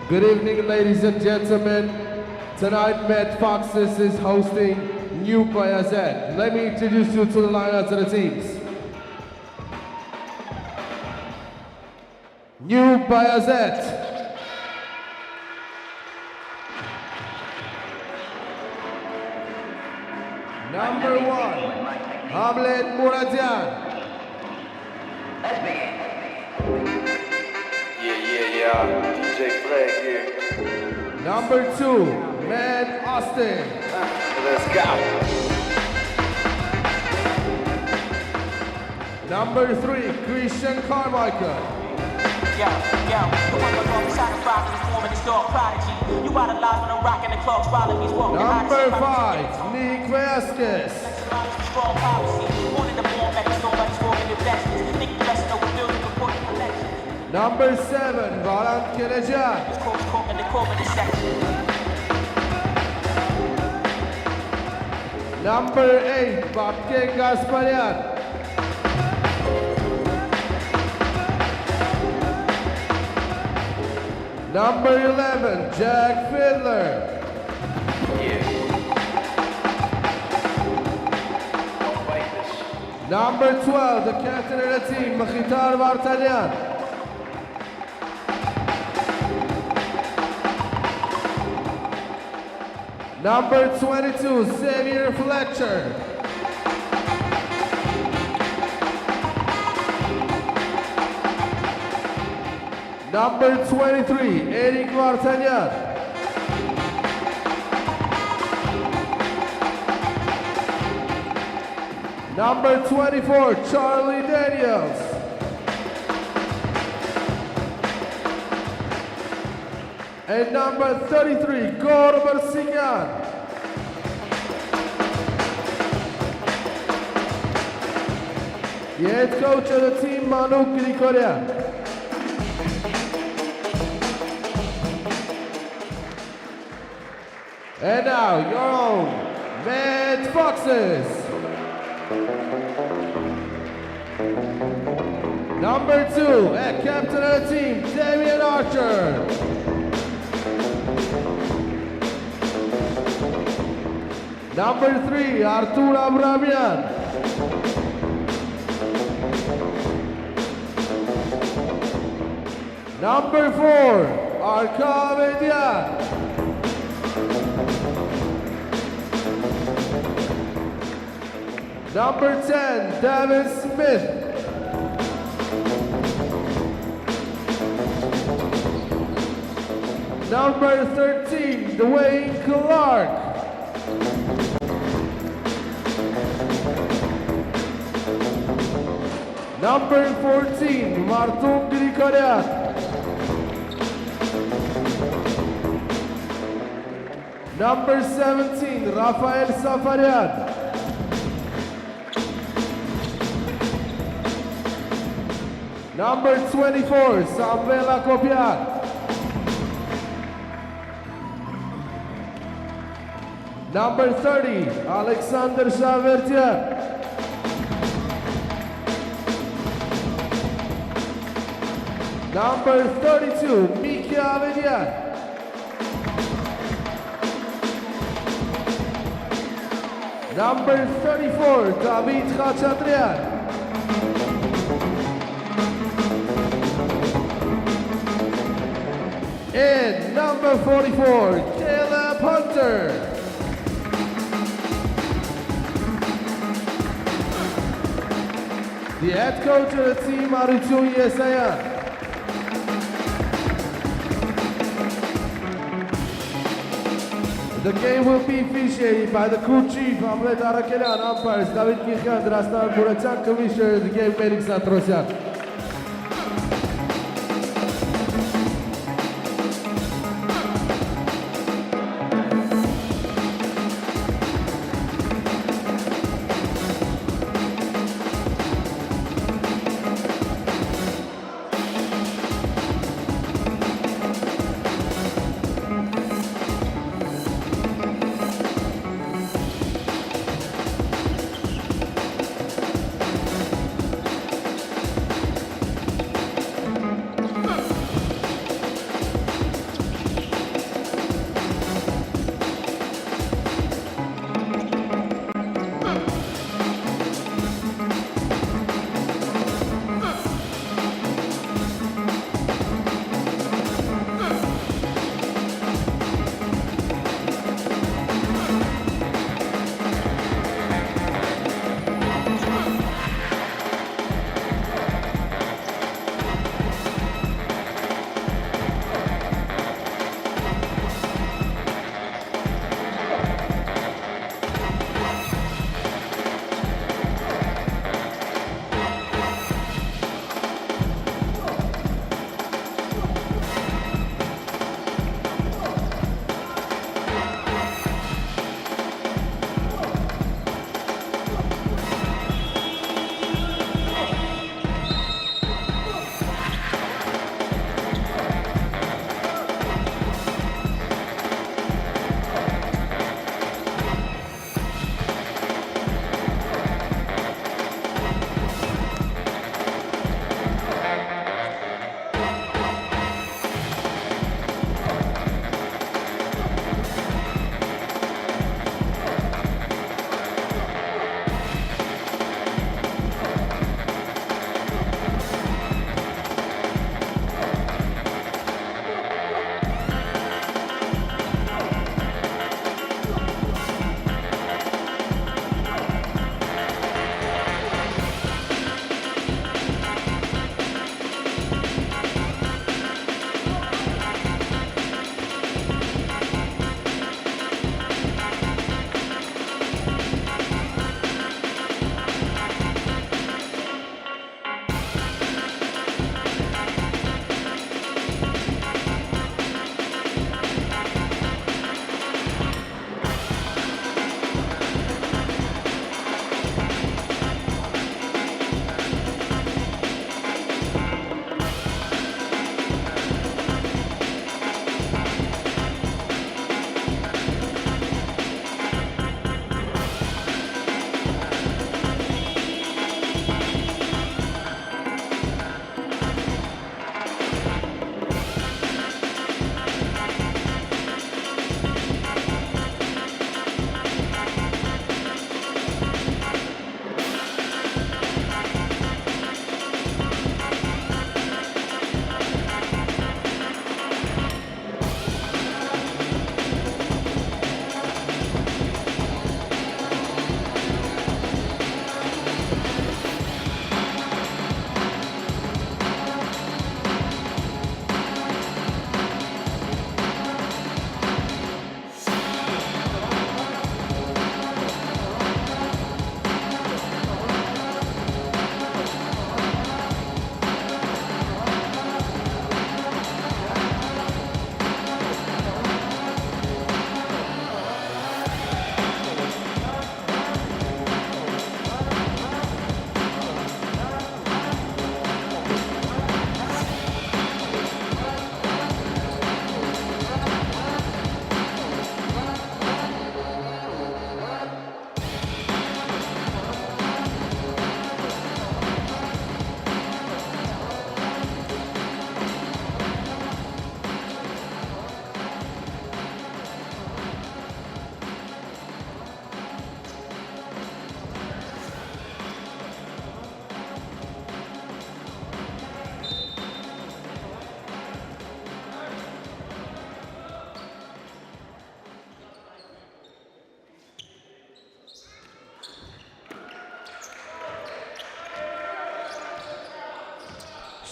Good evening, ladies and gentlemen. Tonight, Met Foxes is hosting New Bayazet. Let me introduce you to the lineups of the teams. New Bayazet. Number 1, Hamlet Muradian. Yeah, DJ Flag here. Number 2, Man Austin. Let's go. Number 3, Christian Carmichael. Yo, the one that gon' sacrifice is forming this dog prodigy. You idolize when I'm rocking the clock, following these walking. Number 5, Nick Vasquez. Strong policy. Wanted the born back, nobody's walking the best. Think the rest of the building report the collection. Number 7, Valant Kenejan. This coach talking the core of the section. Number 8, Babke Gasparian. Number 11, Jack Fiddler. Number 12, the captain of the team, Mkhitar Vartanian. Number 22, Xavier Fletcher. Number 23, Eric Vartanian. Number 24, Charlie Daniels. And number 33, Gorber Signan. The head coach of the team, Manu Grigorian. And now, your own Mad Foxes. Number 2, at captain of the team, Damian Archer. Number 3, Artur Abramian. Number 4, Arka Median. Number 10, David Smith. Number 13, Dwayne Clark. Number 14, Martin Grigorian. Number 17, Rafael Safarian. Number 24, Samuel Akopian. Number 30, Alexander Shavertian. Number 32, Miki Avedian. Number 34, David Khachandrian. And number 44, Caleb Hunter. The head coach of the team, Maruchun Yesayan. The game will be officiated by the crew chief, Ahmed Arakelan, umpires, David Kirkhan, Drastan Burachan, commissioner, the game, Melik Santrosyan.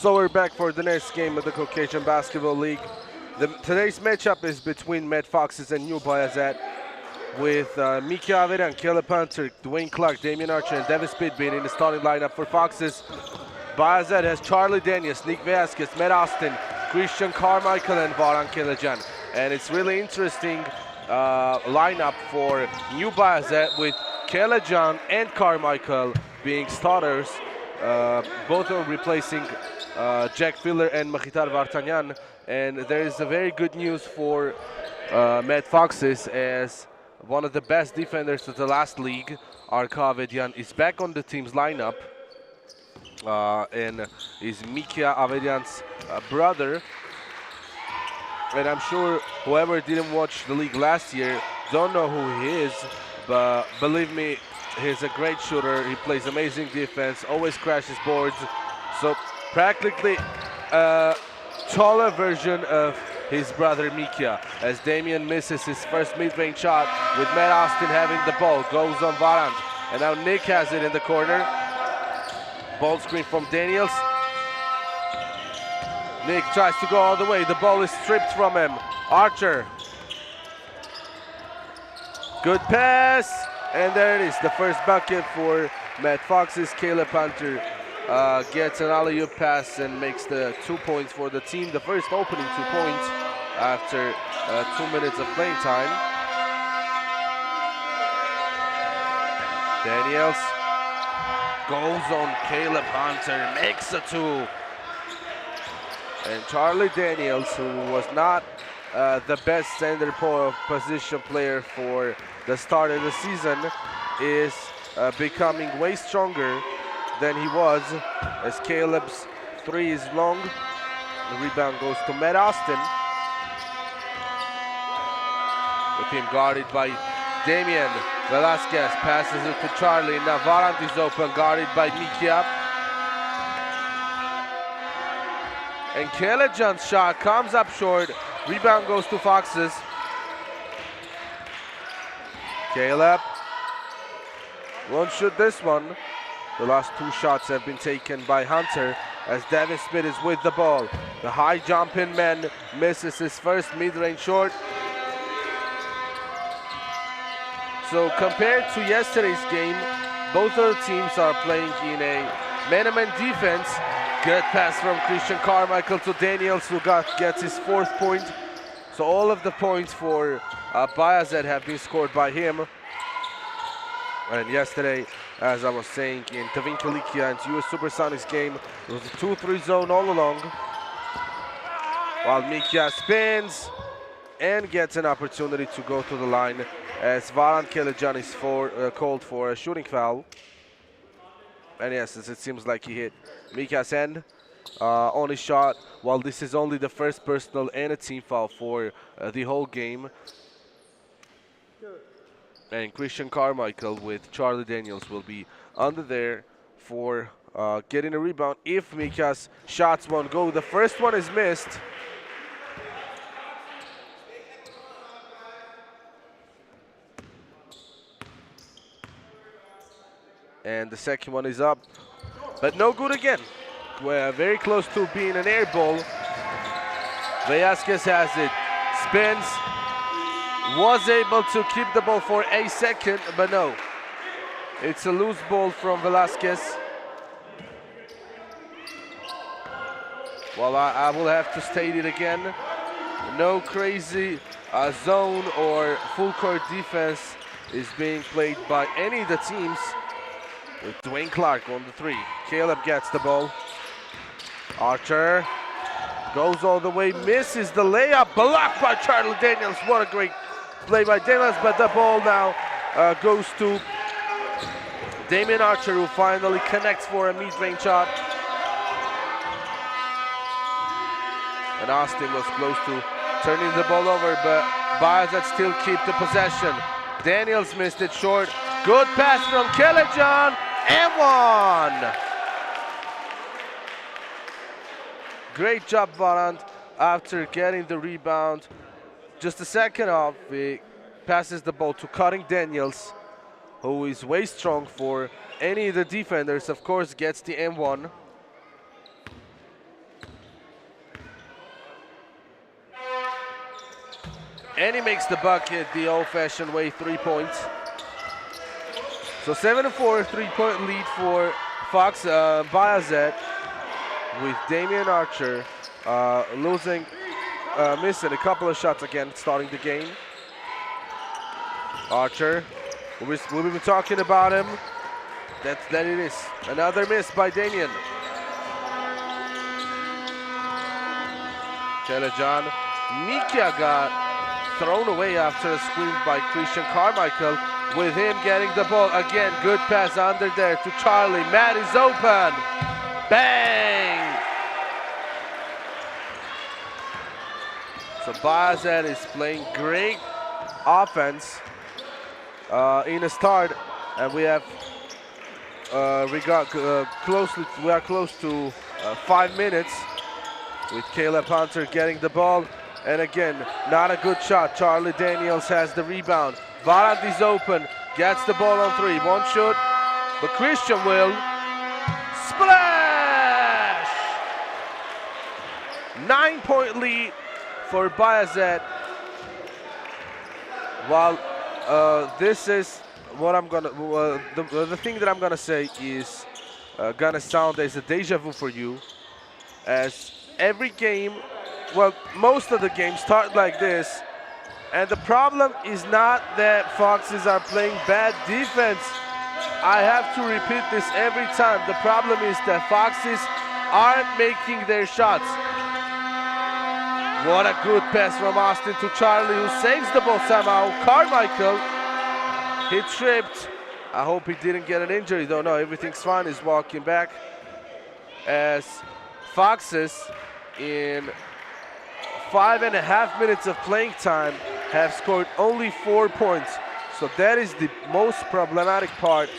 So we're back for the next game of the Caucasian Basketball League. Today's matchup is between Mad Foxes and New Bayazet, with Miki Averian, Caleb Hunter, Dwayne Clark, Damian Archer, and Davis Pitbean in the starting lineup for Foxes. Bayazet has Charlie Daniels, Nick Vasquez, Matt Austin, Christian Carmichael, and Varan Kelejan. And it's really interesting lineup for New Bayazet, with Kelejan and Carmichael being starters. Both are replacing Jack Filler and Mahitar Vartanyan. And there is a very good news for Mad Foxes, as one of the best defenders of the last league, Arka Avedian, is back on the team's lineup. And is Mikia Avedian's brother. And I'm sure whoever didn't watch the league last year don't know who he is, but believe me, he's a great shooter. He plays amazing defense, always crashes boards. So practically a taller version of his brother Mikia, as Damian misses his first mid-range shot with Matt Austin having the ball. Goes on Varant, and now Nick has it in the corner. Ball screen from Daniels. Nick tries to go all the way. The ball is stripped from him. Archer. Good pass. And there it is, the first bucket for Mad Foxes. Caleb Hunter gets an alley-oop pass and makes the 2 points for the team. The first opening 2 points after 2 minutes of playing time. Daniels goes on Caleb Hunter, makes a 2. And Charlie Daniels, who was not the best center position player for the start of the season, is becoming way stronger than he was, as Caleb's 3 is long. The rebound goes to Matt Austin, with him guarded by Damian. Velasquez passes it to Charlie. Now Varant is open, guarded by Mikia. And Kelejan's shot comes up short. Rebound goes to Foxes. Caleb won't shoot this one. The last 2 shots have been taken by Hunter, as Devin Smith is with the ball. The high jumping man misses his first mid-range short. So compared to yesterday's game, both of the teams are playing in a man-to-man defense. Good pass from Christian Carmichael to Daniels, who gets his 4th point. So all of the points for Bayazet have been scored by him. And yesterday, as I was saying, in Tavin Kalikia and US Supersonics game, it was a 2-3 zone all along. While Mikia spins and gets an opportunity to go to the line, as Varan Kelejan is called for a shooting foul. And yes, it seems like he hit Mikia's hand on his shot, while this is only the first personal and a team foul for the whole game. And Christian Carmichael with Charlie Daniels will be under there for getting a rebound if Mikia's shots won't go. The first one is missed. And the second one is up, but no good again. We're very close to being an air ball. Velasquez has it, spins, was able to keep the ball for a second, but no. It's a loose ball from Velasquez. Well, I will have to state it again. No crazy zone or full court defense is being played by any of the teams, with Dwayne Clark on the 3. Caleb gets the ball. Archer goes all the way, misses the layup, blocked by Charlie Daniels. What a great play by Daniels, but the ball now goes to Damian Archer, who finally connects for a mid-range shot. And Austin was close to turning the ball over, but Bayazet still keep the possession. Daniels missed it short. Good pass from Kelejan, and 1. Great job, Varant, after getting the rebound. Just a second off, he passes the ball to Cutting Daniels, who is way strong for any of the defenders. Of course, gets the M1. And he makes the bucket the old-fashioned way, 3 points. So 7-4, 3-point lead for Fox Bayazet, with Damian Archer missing a couple of shots again, starting the game. Archer, we've been talking about him. That it is. Another miss by Damian. Kelejan. Mika got thrown away after a screen by Christian Carmichael, with him getting the ball. Again, good pass under there to Charlie. Matt is open. Bang! So Bayazet is playing great offense in a start, and we are close to 5 minutes, with Caleb Hunter getting the ball. And again, not a good shot. Charlie Daniels has the rebound. Varant is open, gets the ball on 3. Won't shoot, but Christian will. Splash! 9-point lead for Bayazet. While this is what I'm gonna, the thing that I'm gonna say is gonna sound as a deja vu for you, as every game, well, most of the games start like this, and the problem is not that Foxes are playing bad defense. I have to repeat this every time. The problem is that Foxes aren't making their shots. What a good pass from Austin to Charlie, who saves the ball somehow. Carmichael, he tripped. I hope he didn't get an injury, though. No, everything's fine. He's walking back. As Foxes, in 5.5 minutes of playing time, have scored only 4 points. So that is the most problematic part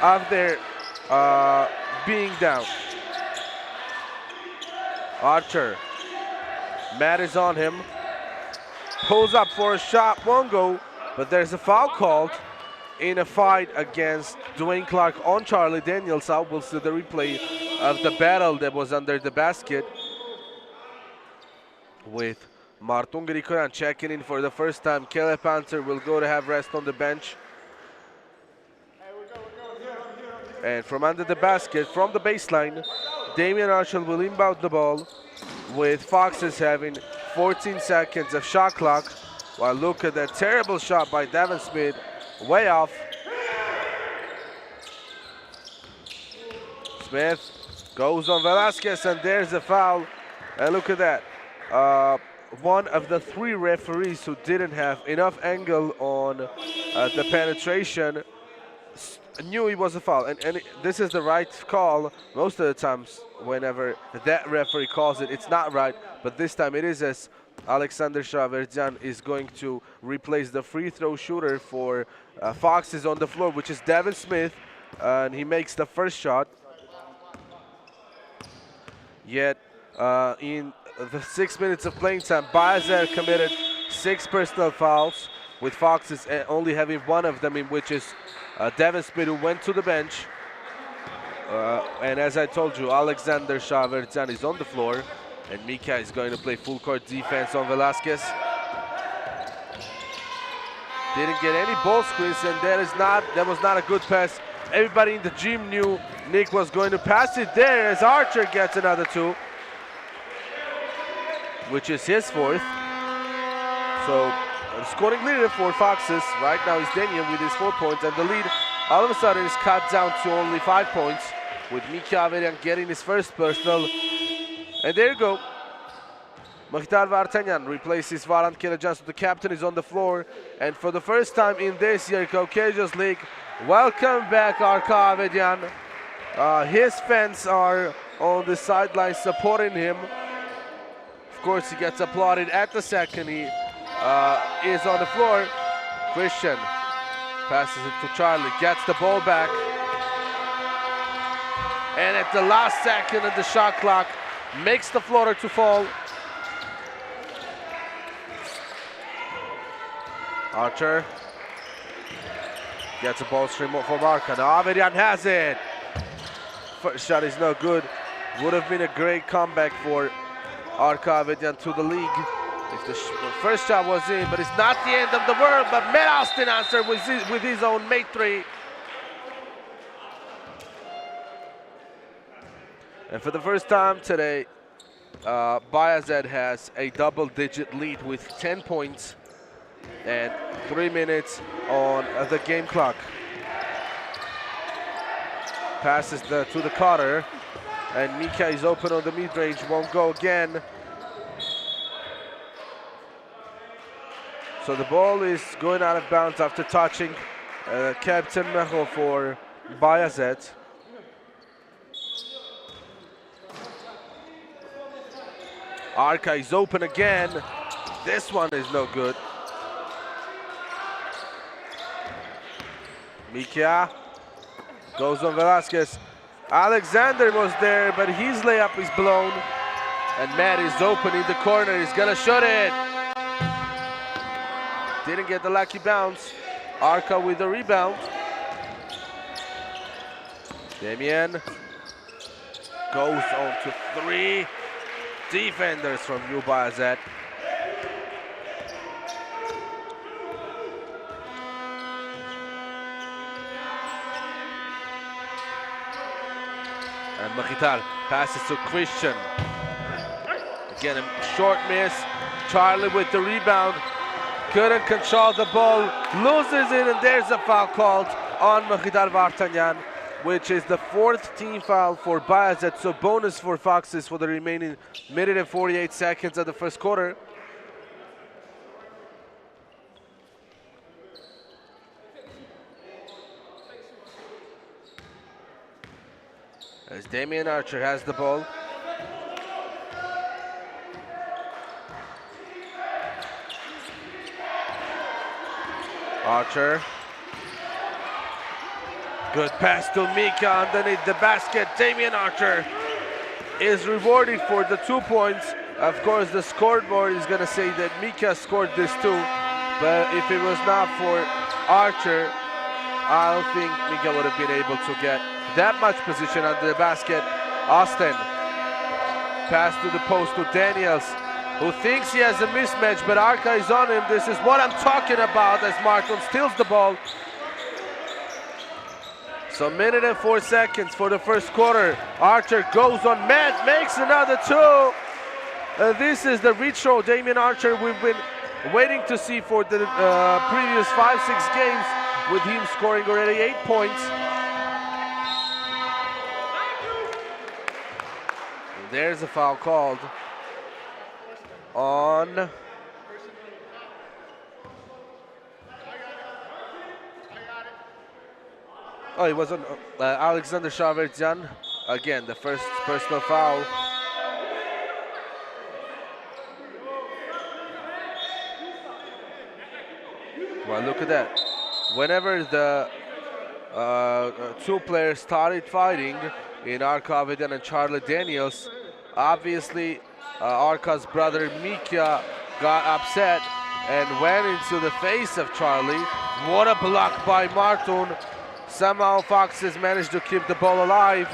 of their being down. Archer. Matt is on him. Pulls up for a shot, won't go, but there's a foul called in a fight against Dwayne Clark on Charlie Daniels. We'll see the replay of the battle that was under the basket, with Martun Grikoran checking in for the first time. Caleb Panther will go to have rest on the bench. And from under the basket, from the baseline, Damian Archer will inbound the ball, with Foxes having 14 seconds of shot clock. While look at that terrible shot by Devin Smith, way off. Smith goes on Velasquez, and there's a foul. And look at that. One of the 3 referees who didn't have enough angle on the penetration knew it was a foul, and this is the right call. Most of the times whenever that referee calls it, it's not right, but this time it is, as Alexander Shaverjan is going to replace the free throw shooter for Foxes on the floor, which is Devin Smith, and he makes the first shot. Yet in the 6 minutes of playing time, Bayazet committed 6 personal fouls, with Foxes only having 1 of them, in which is Devin Smith, who went to the bench. And as I told you, Alexander Shaverjan is on the floor, and Mika is going to play full court defense on Velasquez. Didn't get any ball screens, and that was not a good pass. Everybody in the gym knew Nick was going to pass it there, as Archer gets another 2, which is his 4th. So scoring leader for Foxes right now is Daniel with his 4 points, and the lead all of a sudden is cut down to only 5 points, with Mika Averian getting his first personal. And there you go. Mukhtar Vartanyan replaces Varant Kelejan, so the captain is on the floor. And for the first time in this year Caucasus League, welcome back Arka Avedian. His fans are on the sideline supporting him. Of course, he gets applauded at the second he is on the floor. Christian passes it to Charlie, gets the ball back. And at the last second of the shot clock, makes the floater to fall. Archer gets a ball stream for Arka. Now Averian has it. First shot is no good. Would have been a great comeback for Arka Avedian to the league. If the first shot was in, but it's not the end of the world. But Matt Austin answered with his own made three. And for the first time today, Bayazet has a double-digit lead with 10 points and 3 minutes on the game clock. Passes to the cutter, and Mika is open on the mid-range, won't go again. So the ball is going out of bounds after touching Captain Mecho for Bayazet. Arca is open again. This one is no good. Mika goes on Velasquez. Alexander was there, but his layup is blown. And Matt is open in the corner. He's gonna shoot it. Didn't get the lucky bounce. Arca with the rebound. Damien goes on to three. Defenders from New Bayazet. And Machital passes to Christian. Again, a short miss. Charlie with the rebound. Couldn't control the ball. Loses it, and there's a foul called on Machital Vartanyan, which is the 4th team foul for Bayazet, so bonus for Foxes for the remaining minute and 48 seconds of the first quarter. As Damian Archer has the ball. Archer. Good pass to Mika underneath the basket. Damian Archer is rewarded for the 2 points. Of course, the scoreboard is going to say that Mika scored this too. But if it was not for Archer, I don't think Mika would have been able to get that much position under the basket. Austin. Pass to the post to Daniels, who thinks he has a mismatch, but Arca is on him. This is what I'm talking about as Martin steals the ball. So minute and 4 seconds for the first quarter. Archer goes on Matt, makes another two. This is the reach throw Damian Archer we've been waiting to see for the previous 5-6 games, with him scoring already 8 points. And there's a foul called on it was on Alexander Shavertyan. Again, the first personal foul. Well, look at that. Whenever the two players started fighting in Arca Avedyan and Charlie Daniels, obviously Arca's brother Mika got upset and went into the face of Charlie. What a block by Martun. Somehow Foxes managed to keep the ball alive.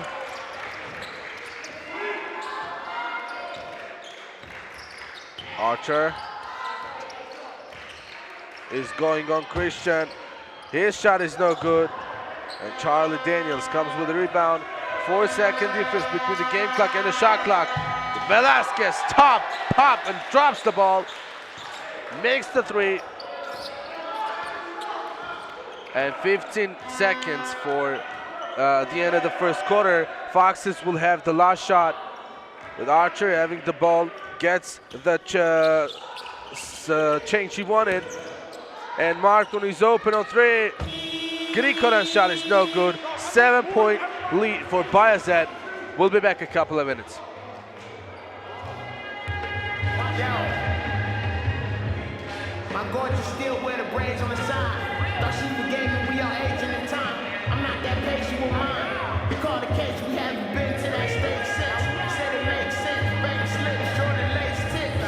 Archer is going on Christian. His shot is no good. And Charlie Daniels comes with the rebound. 4-second difference between the game clock and the shot clock. Velasquez, pop, and drops the ball. Makes the three. And 15 seconds for the end of the first quarter. Foxes will have the last shot, with Archer having the ball, gets the change he wanted. And Martin is open on three. Grikoran's shot is no good. 7-point lead for Bayazet. We'll be back a couple of minutes. My gorgeous still wear the braids on the side. Thought she forgave me, we are aging in time. I'm not that patient with mine. Recall the case, we haven't been to that stage since. Said it makes sense, baby slip, short and lace tips.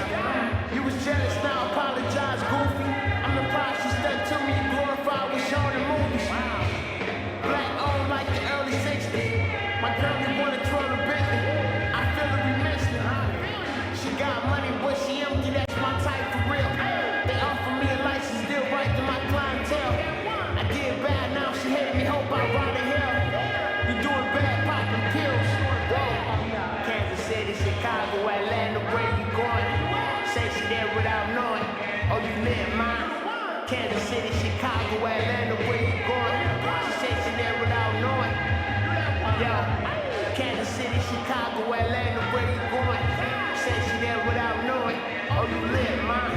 You was jealous, now apologize, goofy. I'm the prize, she stuck to me, glorified with showing the movies. Black on like the early 60s. My girl, you wanna twirl a Bentley. I feel her, we missed it. She got money, but she empty, that's my type. Kansas City, Chicago, Atlanta, where you going? She said she there without knowing. Yo, Kansas City, Chicago, Atlanta, where you going? She said she there without knowing. Oh, you lit, man.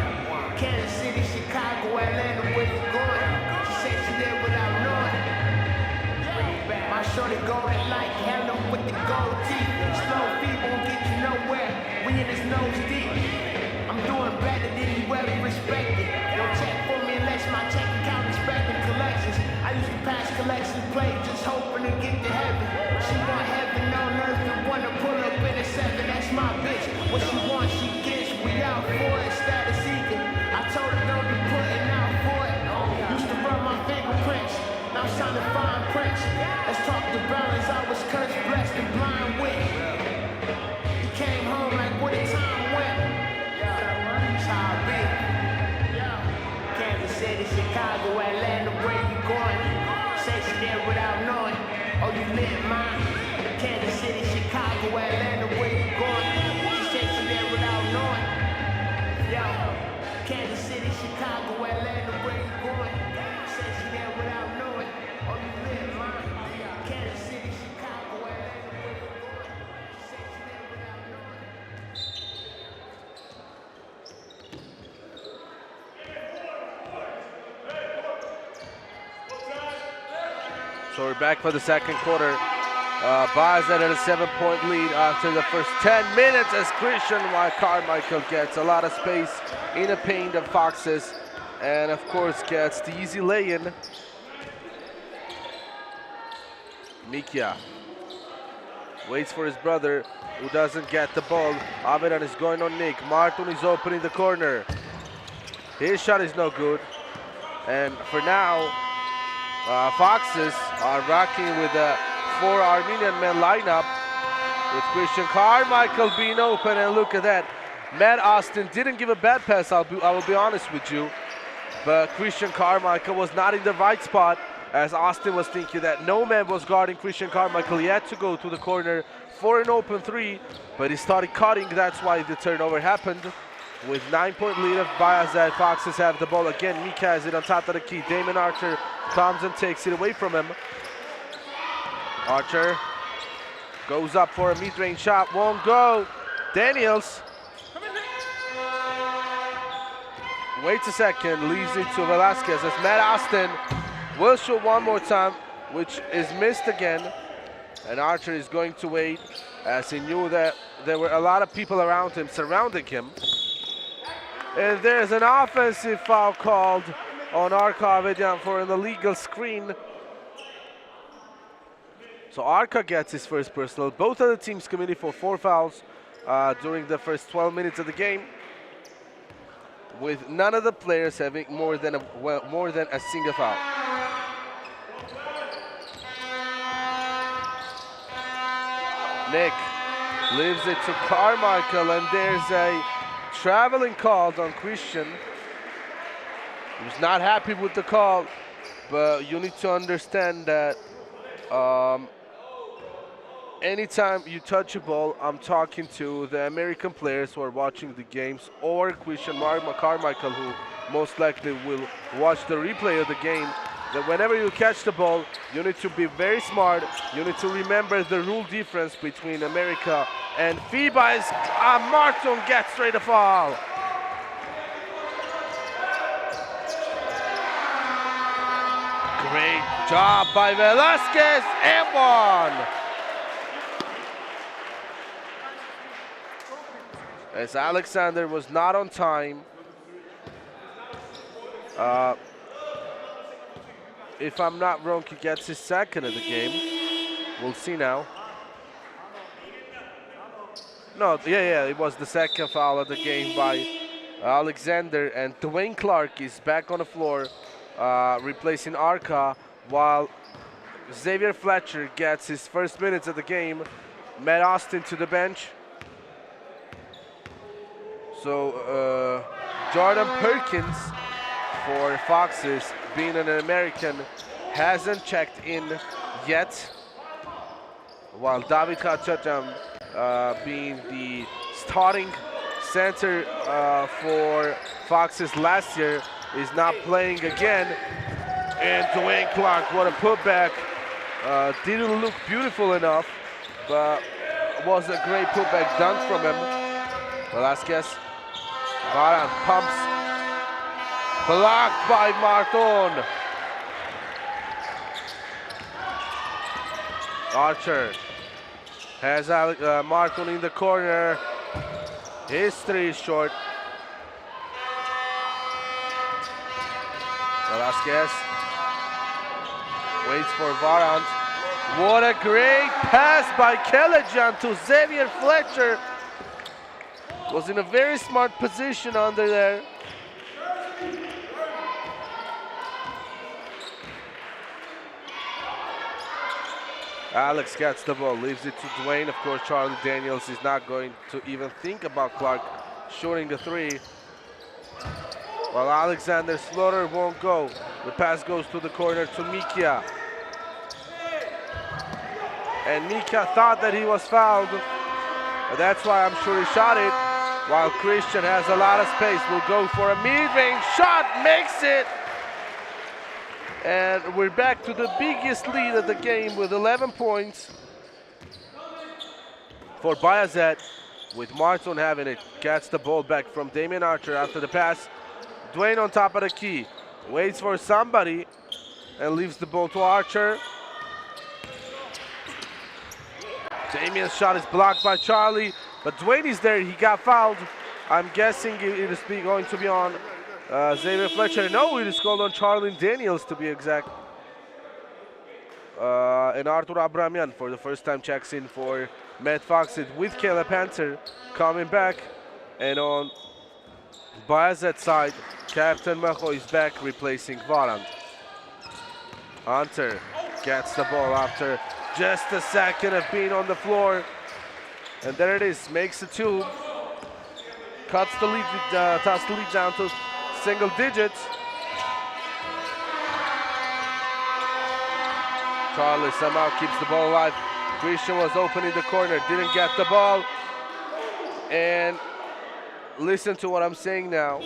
Kansas City, Chicago, Atlanta, where you going? She said she there without knowing. My shorty golden light, handle with the gold teeth. Slow feet won't get you nowhere. We in this nose deep. I'm doing better than you ever respected. Don't check for me unless my check account is back in collections. I used to pass collection plate, just hoping to get to heaven. She want heaven on earth and wanna pull up in a 7. That's my bitch. What she wants, she gets. We out for it, status seeking. I told her don't be putting out for it. Used to run my fingerprints. Now I'm trying to find prints. Let's talk the balance. I was cursed, blessed, and blind with. He came home like where the time went. That's how I be. Kansas City, Chicago, Atlanta, where you going? Say she there without knowing. Oh, you lit, man. Kansas City, Chicago, Atlanta, where you going? She said she there without knowing. Yo, Kansas City, Chicago, Atlanta, where you going? She said she there without knowing. Oh, you lit, man. Kansas City, Chicago, Atlanta, where you going? She said she there without knowing. So we're back for the second quarter. Bayazet at a 7-point lead after the first 10 minutes as Christian Carmichael gets a lot of space in the paint of Foxes and of course gets the easy lay-in. Mikia waits for his brother who doesn't get the ball. Avedan is going on Nick. Martin is opening the corner. His shot is no good. And for now, Foxes are rocking with a 4 Armenian men lineup with Christian Carmichael being open, and look at that. Matt Austin didn't give a bad pass, I will be honest with you, but Christian Carmichael was not in the right spot as Austin was thinking that no man was guarding Christian Carmichael. He had to go to the corner for an open 3, but he started cutting, that's why the turnover happened. With 9-point lead of Bayazet, Foxes have the ball again. Mika has it on top of the key. Damon Archer comes and takes it away from him. Archer goes up for a mid-range shot, won't go. Daniels waits a second, leaves it to Velasquez as Matt Austin will shoot one more time, which is missed again. And Archer is going to wait as he knew that there were a lot of people around him, surrounding him. And there's an offensive foul called on Arka Avedian for an illegal screen. So Arka gets his first personal. Both of the teams committed for 4 fouls during the first 12 minutes of the game, with none of the players having more than a single foul. Nick leaves it to Carmichael, and there's a traveling called on Christian. He was not happy with the call, but you need to understand that anytime you touch a ball, I'm talking to the American players who are watching the games, or Christian Carmichael, who most likely will watch the replay of the game, that whenever you catch the ball, you need to be very smart. You need to remember the rule difference between America and FIBA. As Martin gets straight a foul. Great job by Velasquez, and 1. As Alexander was not on time. If I'm not wrong, he gets his second of the game. We'll see now. No, yeah, it was the second foul of the game by Alexander, and Dwayne Clark is back on the floor, replacing Arka, while Xavier Fletcher gets his first minutes of the game. Matt Austin to the bench. So Jordan Perkins for Foxes, being an American, hasn't checked in yet, while David Kachacham, being the starting center for Foxes last year, is not playing again. And Dwayne Clark, what a putback. Didn't look beautiful enough, but was a great putback dunk from him. Velasquez. Varan pumps. Blocked by Marton. Archer has Marton in the corner. His three is short. Velasquez waits for Varant. What a great pass by Kelejan to Xavier Fletcher. Was in a very smart position under there. Alex gets the ball, leaves it to Dwayne. Of course, Charlie Daniels is not going to even think about Clark shooting the three. While Alexander Slaughter won't go. The pass goes to the corner to Mikia. And Mikia thought that he was fouled. But that's why I'm sure he shot it. While Christian has a lot of space, will go for a mid-range shot, makes it. And we're back to the biggest lead of the game with 11 points for Bayazet, with Marton having it. Gets the ball back from Damian Archer after the pass. Dwayne on top of the key, waits for somebody and leaves the ball to Archer. Damian's shot is blocked by Charlie, but Dwayne is there. He got fouled. I'm guessing it is going to be on Xavier Fletcher. No, it is called on Charlie Daniels to be exact. And Artur Abramian for the first time checks in for Matt Foxes with Caleb Panther coming back. And on Bayazet's side, Captain Mejo is back replacing Varant. Hunter gets the ball after just a second of being on the floor. And there it is, makes a two. Cuts the lead, toss the lead down to single digits. Charlie somehow keeps the ball alive. Christian was open in the corner, didn't get the ball. And listen to what I'm saying now.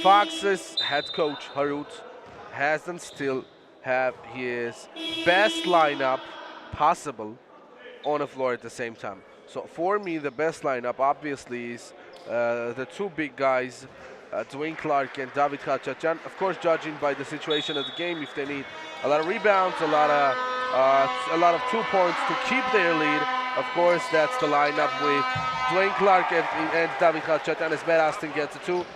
Fox's head coach, Harut, hasn't still have his best lineup possible on the floor at the same time. So for me, the best lineup obviously is the two big guys, Dwayne Clark and David Khachatyan. Of course, judging by the situation of the game, if they need a lot of rebounds, a lot of 2 points to keep their lead, of course, that's the lineup with Dwayne Clark and David Khachatyan as Matt Aston gets a two.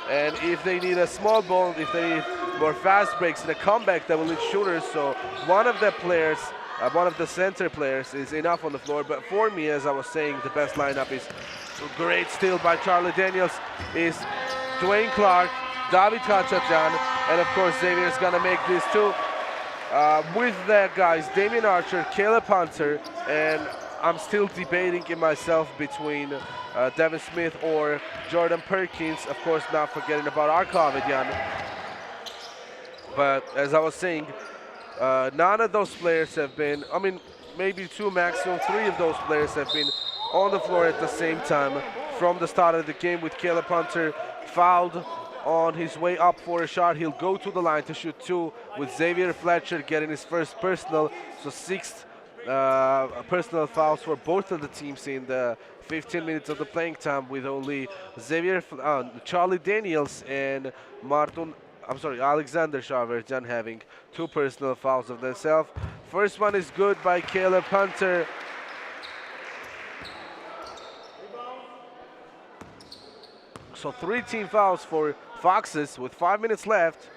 And if they need a small ball, if they need more fast breaks in a comeback, that will need shooters. So one of the players, one of the center players is enough on the floor. But for me, as I was saying, the best lineup is great steal by Charlie Daniels, is Dwayne Clark, David Khachatyan, and of course Xavier's gonna make this too. With the guys, Damian Archer, Caleb Hunter, and I'm still debating in myself between Devin Smith or Jordan Perkins. Of course, not forgetting about Arkavedyan. But as I was saying, none of those players have been, I mean, maybe two, maximum three of those players have been on the floor at the same time from the start of the game, with Caleb Hunter fouled on his way up for a shot. He'll go to the line to shoot two, with Xavier Fletcher getting his first personal. So 6 personal fouls for both of the teams in the 15 minutes of the playing time, with only Charlie Daniels and Alexander Shaverjan having 2 personal fouls of themselves. First one is good by Caleb Hunter. So 3 team fouls for Foxes with 5 minutes left.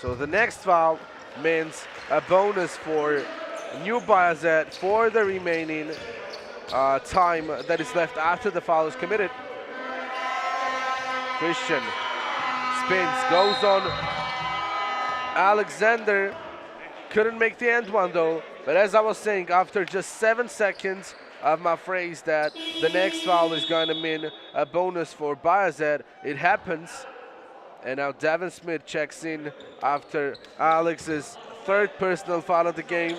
So the next foul means a bonus for New Bayazet for the remaining time that is left after the foul is committed. Christian spins, goes on Alexander. Couldn't make the end one though. But as I was saying, after just 7 seconds of my phrase that the next foul is going to mean a bonus for Bayazet, it happens. And now Devin Smith checks in after Alex's 3rd personal foul of the game.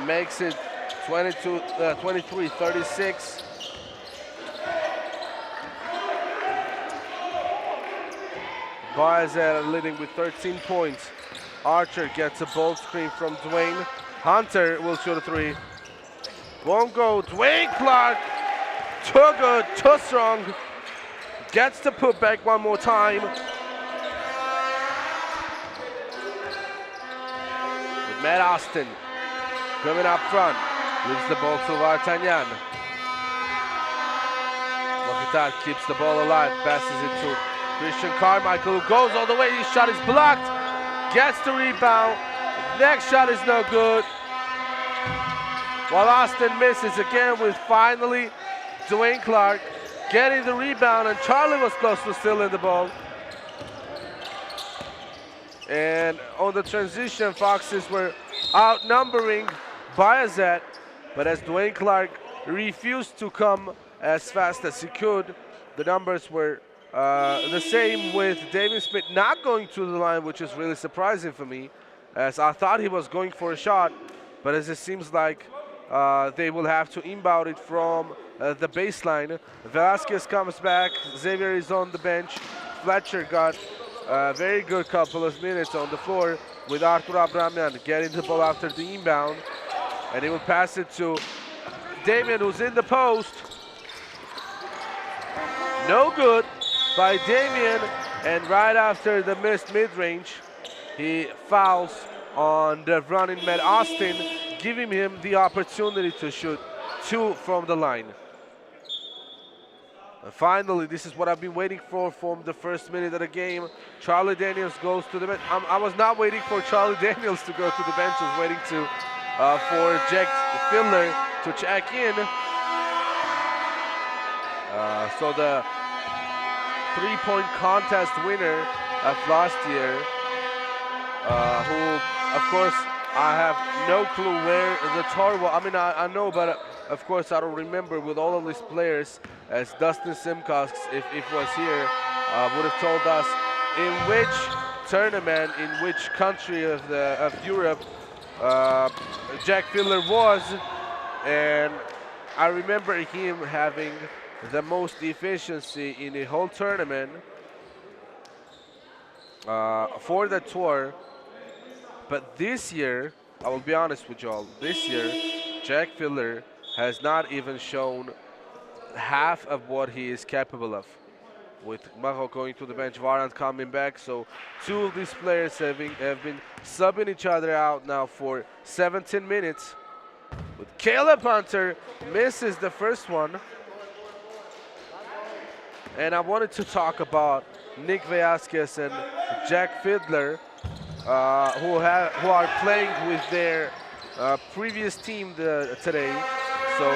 makes it 23-36. Bayazet leading with 13 points. Archer gets a bold screen from Dwayne. Hunter will shoot a three. Won't go. Dwayne Clark. Too good, too strong. Gets the putback one more time. With Matt Austin coming up front. Leaves the ball to Vartanyan. Mokhtar keeps the ball alive. Passes it to Christian Carmichael, who goes all the way. His shot is blocked. Gets the rebound. Next shot is no good. While Austin misses again with finally Dwayne Clark getting the rebound, and Charlie was close to stealing the ball. And on the transition, Foxes were outnumbering Bayazet, but as Dwayne Clark refused to come as fast as he could, the numbers were the same, with David Smith not going to the line, which is really surprising for me, as I thought he was going for a shot, but as it seems like they will have to inbound it from the baseline. Velasquez comes back, Xavier is on the bench. Fletcher got a very good couple of minutes on the floor, with Arthur Abramian getting the ball after the inbound, and he will pass it to Damian, who's in the post. No good by Damian, and right after the missed mid-range, he fouls on the running Matt Austin, giving him the opportunity to shoot two from the line. And finally, this is what I've been waiting for from the first minute of the game. Charlie Daniels goes to the bench. I was not waiting for Charlie Daniels to go to the bench. I was waiting for Jack Fidler to check in. So the three-point contest winner of last year, who, of course, I have no clue where the tour was. I mean, I know, but of course I don't remember with all of these players, as Dustin Simcox, if was here, would have told us in which tournament, in which country of Europe Jack Fidler was. And I remember him having the most efficiency in the whole tournament for the tour. But this year, I will be honest with y'all, this year, Jack Fidler has not even shown half of what he is capable of. With Maho going to the bench, Varant coming back, so two of these players have been subbing each other out now for 17 minutes. With Caleb Hunter misses the first one. And I wanted to talk about Nick Velasquez and Jack Fidler, who are playing with their previous team today. So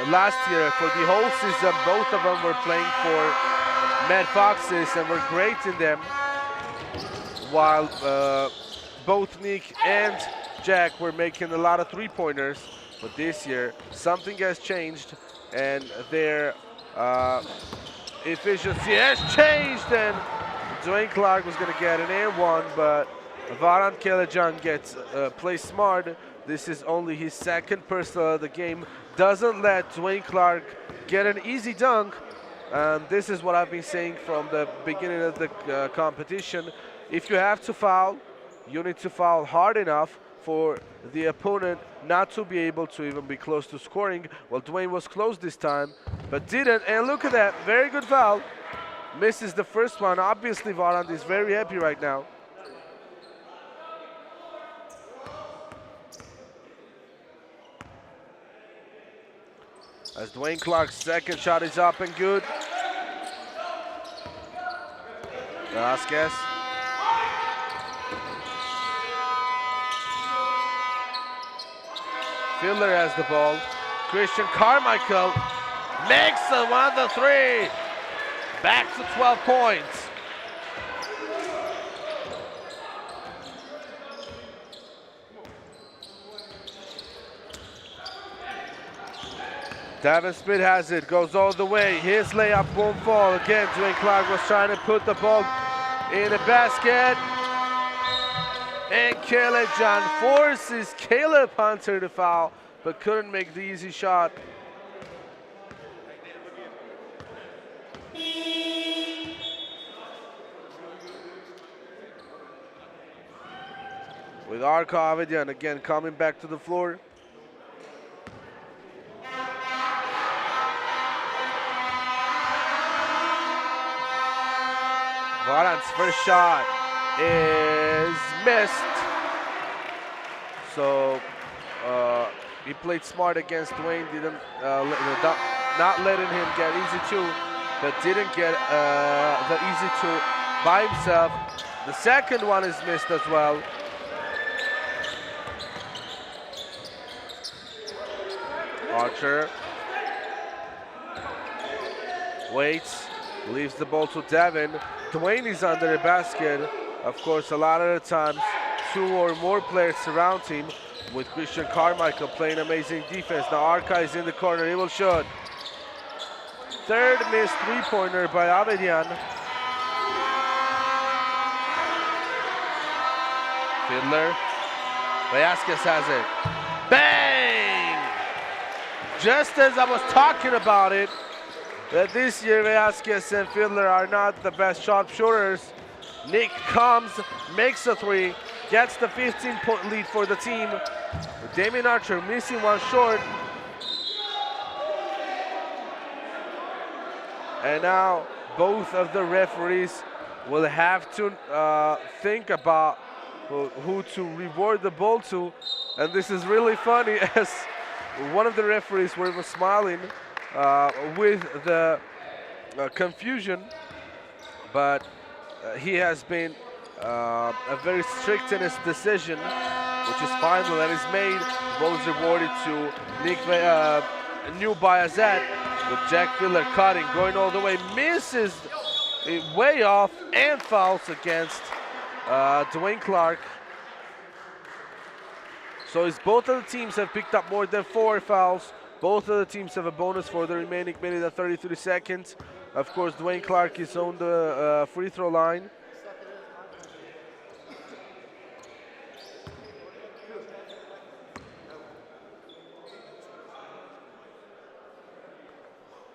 last year, for the whole season, both of them were playing for Mad Foxes and were great in them, while both Nick and Jack were making a lot of three-pointers. But this year, something has changed, and their efficiency has changed, and Dwayne Clark was going to get an and one, but Varant Kelejan gets play smart. This is only his second personal of the game. Doesn't let Dwayne Clark get an easy dunk. This is what I've been saying from the beginning of the competition. If you have to foul, you need to foul hard enough for the opponent not to be able to even be close to scoring. Well, Dwayne was close this time, but didn't. And look at that, very good foul. Misses the first one. Obviously, Varant is very happy right now. As Dwayne Clark's second shot is up and good. Velasquez. Fidler has the ball. Christian Carmichael makes the three. Back to 12 points. Devin Smith has it, goes all the way. His layup won't fall. Again, Dwayne Clark was trying to put the ball in the basket. And Caleb John forces Caleb Hunter to foul, but couldn't make the easy shot. With Arka Avedian again coming back to the floor. Varant's first shot is missed. So he played smart against Dwayne, didn't not letting him get easy two, but didn't get the easy two by himself. The second one is missed as well. Archer waits, leaves the ball to Devin. Dwayne is under the basket. Of course, a lot of the times, two or more players surround him, with Christian Carmichael playing amazing defense. Now Arca is in the corner, he will shoot. Third missed three-pointer by Avedian. Fiddler, Velázquez has it. Bang! Just as I was talking about it, that this year Velázquez and Fiddler are not the best sharpshooters. Nick comes, makes a three, gets the 15-point lead for the team. Damien Archer missing one short. And now both of the referees will have to think about who to reward the ball to. And this is really funny, as one of the referees was smiling with the confusion, but he has been very strict in his decision, which is final and is made. Balls rewarded to New Bayazet, with Jack Fiddler cutting, going all the way, misses it way off, and fouls against Dwayne Clark. So as both of the teams have picked up more than 4 fouls, both of the teams have a bonus for the remaining minute and 33 seconds. Of course, Dwayne Clark is on the free throw line.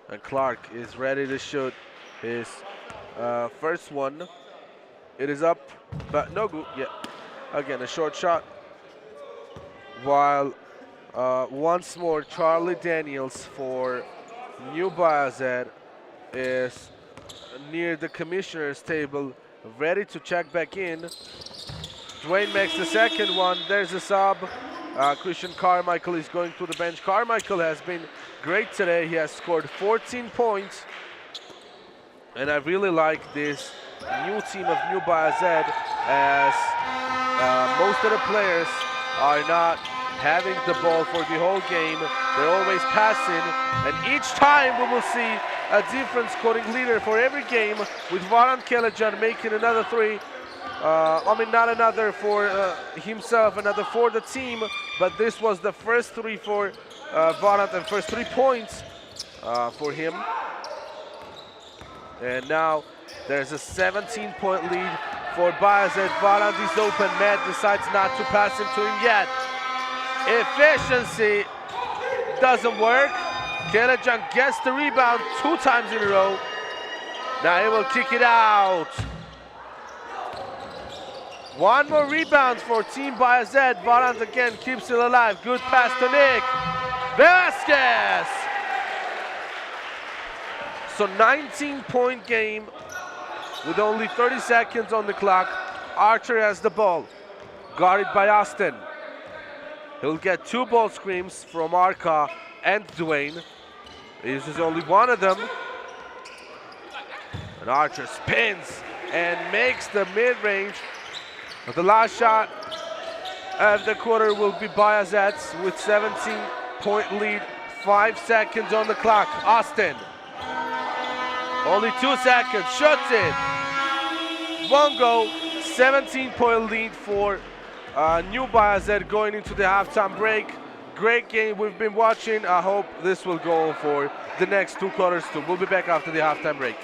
And Clark is ready to shoot his first one. It is up, but no good. Yeah, again, a short shot. While once more, Charlie Daniels for New Bayazet is near the commissioner's table, ready to check back in. Dwayne makes the second one. There's a sub. Christian Carmichael is going to the bench. Carmichael has been great today. He has scored 14 points. And I really like this new team of New Bayazet, as most of the players are not having the ball for the whole game. They're always passing, and each time we will see a different scoring leader for every game, with Varant Kelejan making another three. I mean, not another for himself, another for the team, but this was the first three for Varant, and first 3 points for him. And now there's a 17-point lead for Bayazet. Varant is open. Matt decides not to pass him to him yet. Efficiency doesn't work. Kelejan gets the rebound 2 times in a row. Now he will kick it out. One more rebound for Team Bayazet. Varant again keeps it alive. Good pass to Nick. Velázquez. So 19-point game with only 30 seconds on the clock. Archer has the ball, guarded by Austin. He'll get 2 ball screens from Arca and Dwayne. He uses only one of them. And Archer spins and makes the mid-range. But the last shot of the quarter will be Bayazet's with 17-point lead, 5 seconds on the clock. Austin, only 2 seconds, shuts it. Won't go. 17-point lead for New Bayazet going into the halftime break. Great game we've been watching. I hope this will go on for the next 2 quarters too. We'll be back after the halftime break.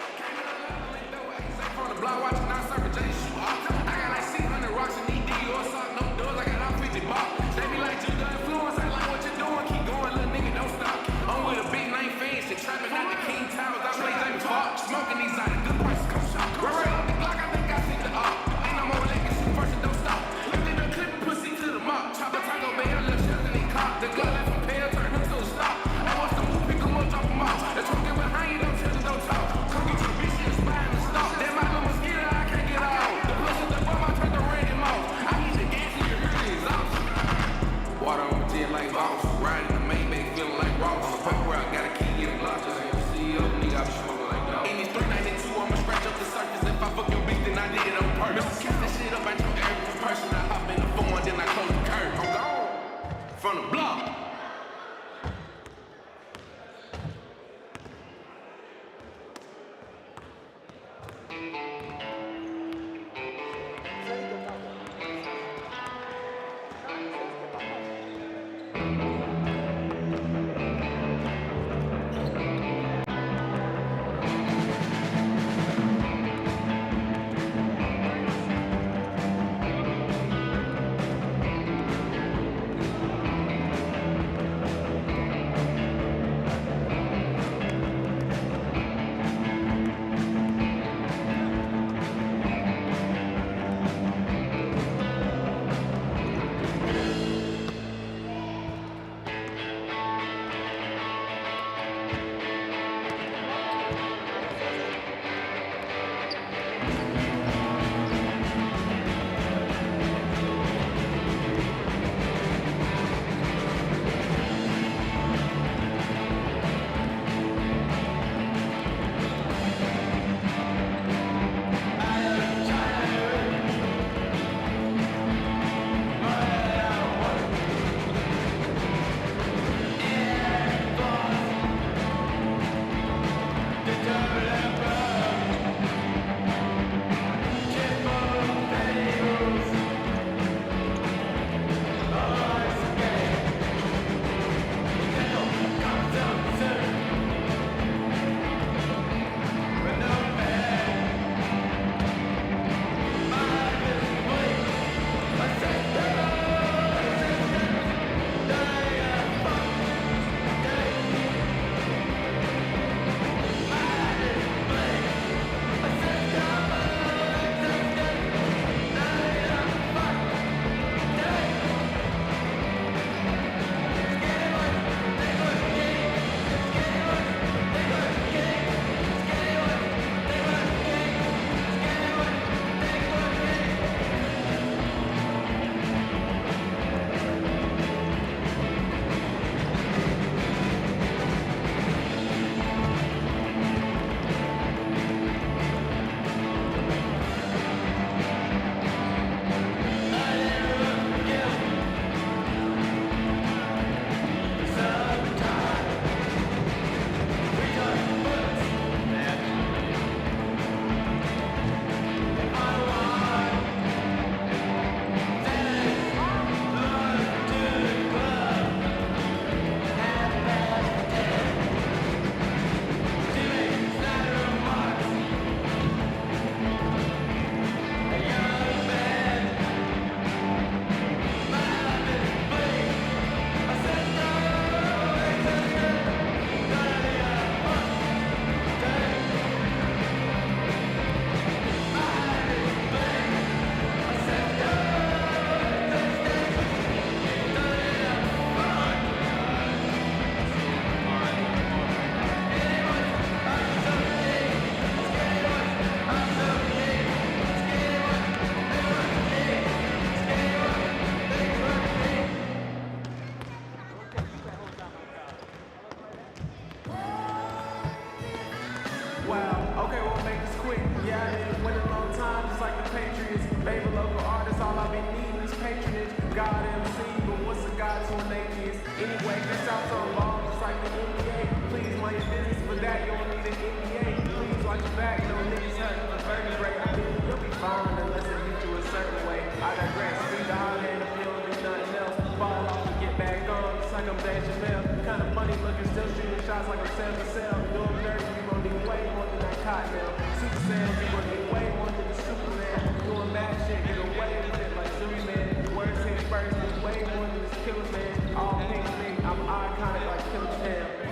win a long time, just like the Patriots. Favorite local artists, all I've been needing is patronage. God MC, but what's a God to an atheist? Anyway, that sounds so long, just like the NBA. Please mind your business, for that you don't need an NBA. Please watch your back, no niggas hurting the vertebrae. I mean, you'll be fine unless it hit you a certain way. I digress, speed the holler in the field, do nothing else. Fall off and get back on, just like I'm Dave Chappelle. Kinda funny looking, still shooting shots like I'm Sam Cassell. Doing dirty, you gon' need way more than that cottonelle. Super Sam, you gon' need way more than the Superman. Doing bad shit, get away with it like Superman. Words hit first, need way more than this Killer Man. All pink me, I'm iconic like Killer Cam.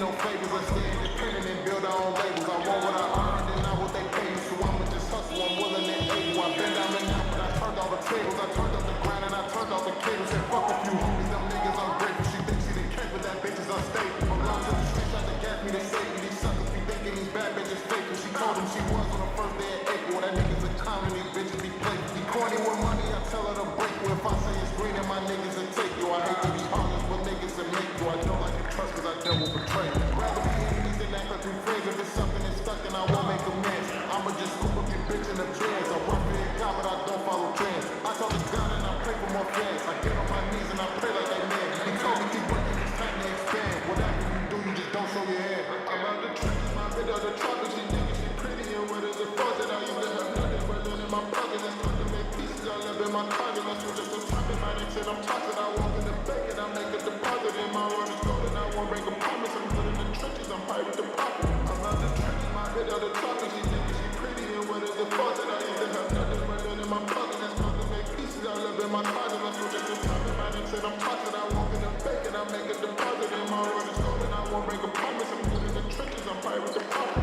no favors. I stay independent and build our own labels. I want what I earned and not what they pay me. So I'ma just hustle, I'm willing and able. I've been down and out, but I turned all the tables. I turned up the grind and I turned all the cables. Said fuck a few homies, them niggas ungrateful. She thinks she done came, but that bitch is unstable. I'm down to the streets, tried to gas me to save me. These suckers be thinking these bad bitches fake. She told him she was on the first day of April. That niggas a common, these bitches be playful. Be corny with money, I tell her to break you. If I say it's green and my niggas will take you. I hate to be honest, but niggas will make you. I know I can trust cause I dealt with betrayal. Rather be enemies than act like we friends. If it's something that's stuck then I won't make amends. I'ma just scoop up your bitch in the trends. I work for your God but I don't follow trends. I tell the God and I pray for more fans. I get on my knees and I pray like a man. He told me keep working, it's time to expand. Whatever you do, you just don't show your hand. I'm out the trenches, my bit of the tropics. She niggas, she pretty and what is it for? That I used to have nothing but none in my pocket. It's time to make pieces, I live in my target. Let's switch up the topic, my name said I'm toxic. I walk in the bank and I make a deposit. In my word is golden, I won't break a promise. I'm good in the trenches, I'm high with the profit. I'm out the trenches, my bit of the tropics. She niggas, she pretty and what is it for? That I used to have nothing but none in my pocket. It's time to make pieces, I live in my target. Let's switch up the topic, my name said I'm toxic. I walk in the bank and I make a deposit. In my word is golden, I won't break a promise. I'm good in the trenches, I'm high with the profit.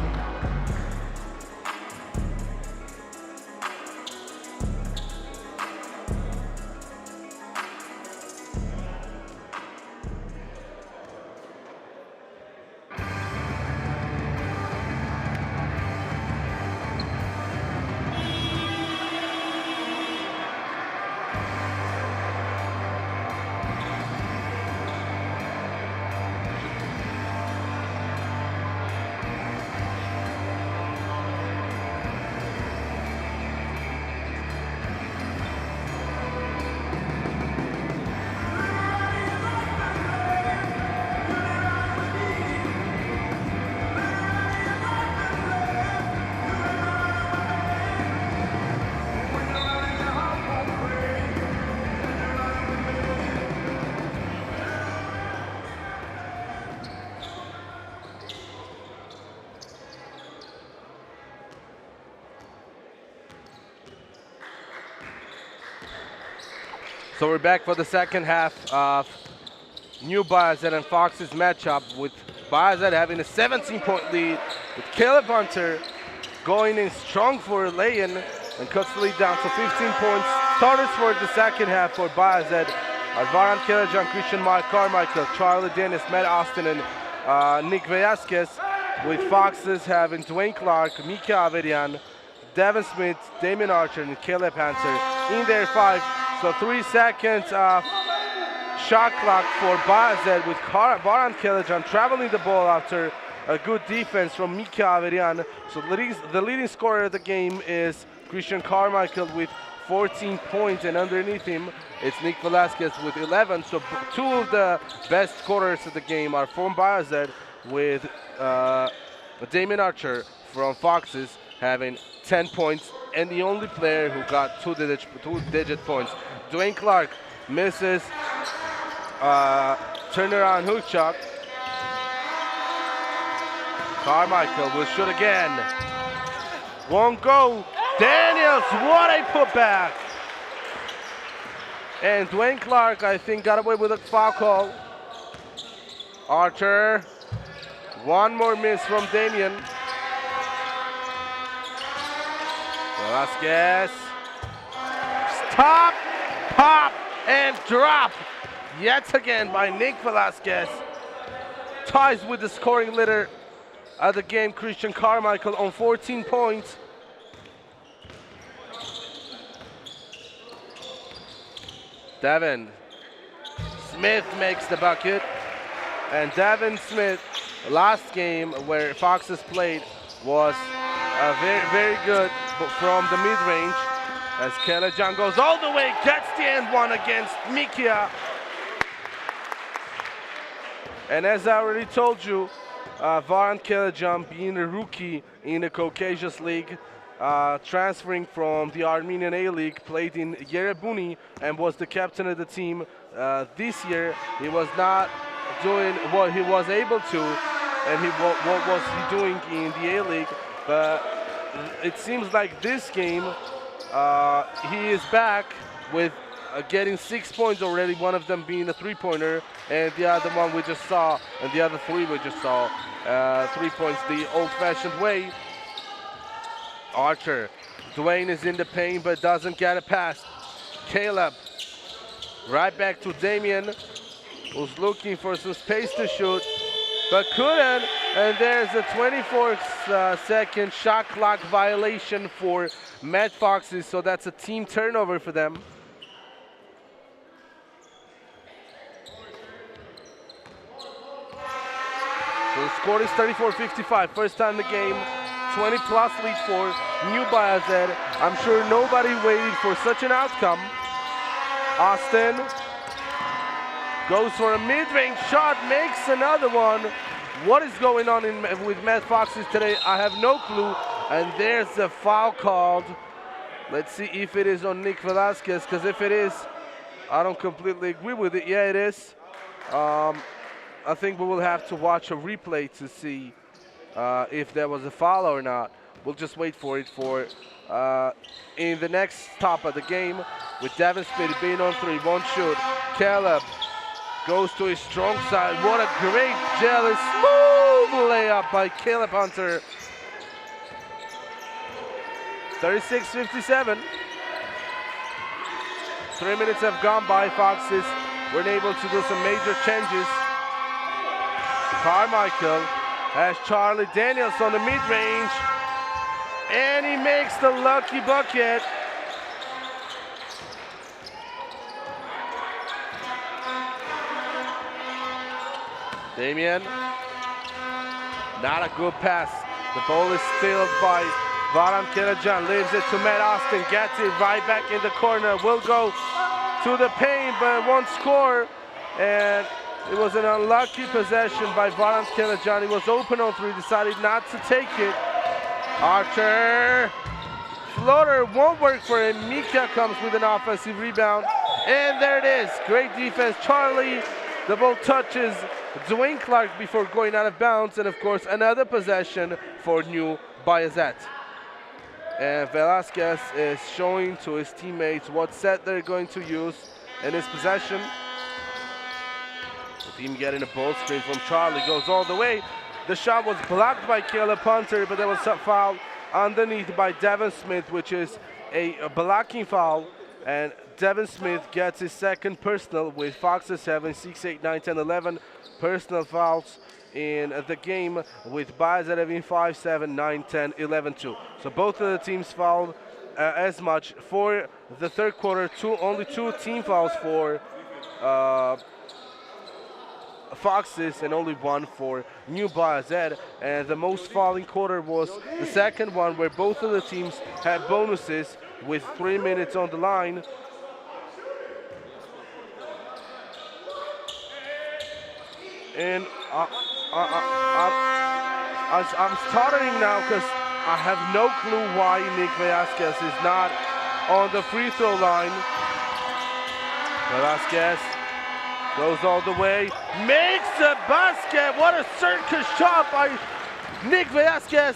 So we're back for the second half of New Bayazet and Foxes matchup, with Bayazet having a 17-point lead, with Caleb Hunter going in strong for a lay-in and cuts the lead down to 15 points. Starters for the second half for Bayazet are Varan Kelejan, Christian Mark Carmichael, Charlie Dennis, Matt Austin, and Nick Velasquez, with Foxes having Dwayne Clark, Mika Averian, Devin Smith, Damon Archer, and Caleb Hunter in their five. So 3 seconds of shot clock for Bayazet, with Varan Kelejan traveling the ball after a good defense from Mika Averian. So the leading scorer of the game is Christian Carmichael with 14 points, and underneath him it's Nick Velasquez with 11. So two of the best scorers of the game are from Bayazet, with Damon Archer from Foxes having 10 points, and the only player who got two-digit points. Dwayne Clark misses turnaround hook shot. Carmichael will shoot again. Won't go. Daniels, what a putback. And Dwayne Clark, I think, got away with a foul call. Archer, one more miss from Damian. Velasquez, stop, pop, and drop. Yet again by Nick Velasquez. Ties with the scoring leader of the game, Christian Carmichael, on 14 points. Devin Smith makes the bucket. And Devin Smith, last game where Foxes played, was very, very good from the mid-range, as Kelejan goes all the way, gets the end one against Mikia. And as I already told you, Varan Kelejan, being a rookie in the Caucasus League, transferring from the Armenian A-League, played in Yerebuni and was the captain of the team. This year, he was not doing what he was able to, and what was he doing in the A-League. But it seems like this game, he is back with getting 6 points already, one of them being a three-pointer, and the other one we just saw, and the other three we just saw, 3 points the old-fashioned way. Archer, Dwayne is in the paint but doesn't get a pass. Caleb, right back to Damian, who's looking for some space to shoot, but couldn't, and there's a 24-second shot clock violation for Mad Foxes, so that's a team turnover for them. So the score is 34-55, first time in the game, 20-plus lead for New Bayazet. I'm sure nobody waited for such an outcome. Austin goes for a mid-range shot, makes another one. What is going on with Mad Foxes today? I have no clue. And there's a foul called. Let's see if it is on Nick Velasquez, because if it is, I don't completely agree with it. Yeah, it is. I think we will have to watch a replay to see if there was a foul or not. We'll just wait for it in the next stop of the game with Devin Smith being on three, won't shoot. Caleb goes to his strong side. What a great, jealous, smooth layup by Caleb Hunter. 36-57. 3 minutes have gone by. Foxes weren't able to do some major changes. Carmichael has Charlie Daniels on the mid-range, and he makes the lucky bucket. Damian, not a good pass. The ball is stealed by Varan Karajan, leaves it to Matt Austin, gets it right back in the corner, will go to the paint but won't score, and it was an unlucky possession by Varan Karajan. He was open on three, decided not to take it. Archer, floater won't work for him. Mika comes with an offensive rebound, and there it is. Great defense. Charlie, the ball touches Dwayne Clark before going out of bounds, and of course another possession for New Bayazet. And Velasquez is showing to his teammates what set they're going to use in his possession. The team getting a ball screen from Charlie, goes all the way. The shot was blocked by Caleb Hunter, but there was a foul underneath by Devin Smith, which is a blocking foul. And Devin Smith gets his second personal, with Foxes having 6, 8, 9, 10, 11 personal fouls in the game, with Bayazet having 5, 7, 9, 10, 11, 2. So both of the teams fouled as much for the third quarter. Only two team fouls for Foxes and only one for New Bayazet. And the most fouling quarter was the second one, where both of the teams had bonuses with 3 minutes on the line. And I'm stuttering now because I have no clue why Nick Velasquez is not on the free throw line. Velasquez goes all the way, makes a basket. What a circus shot by Nick Velasquez.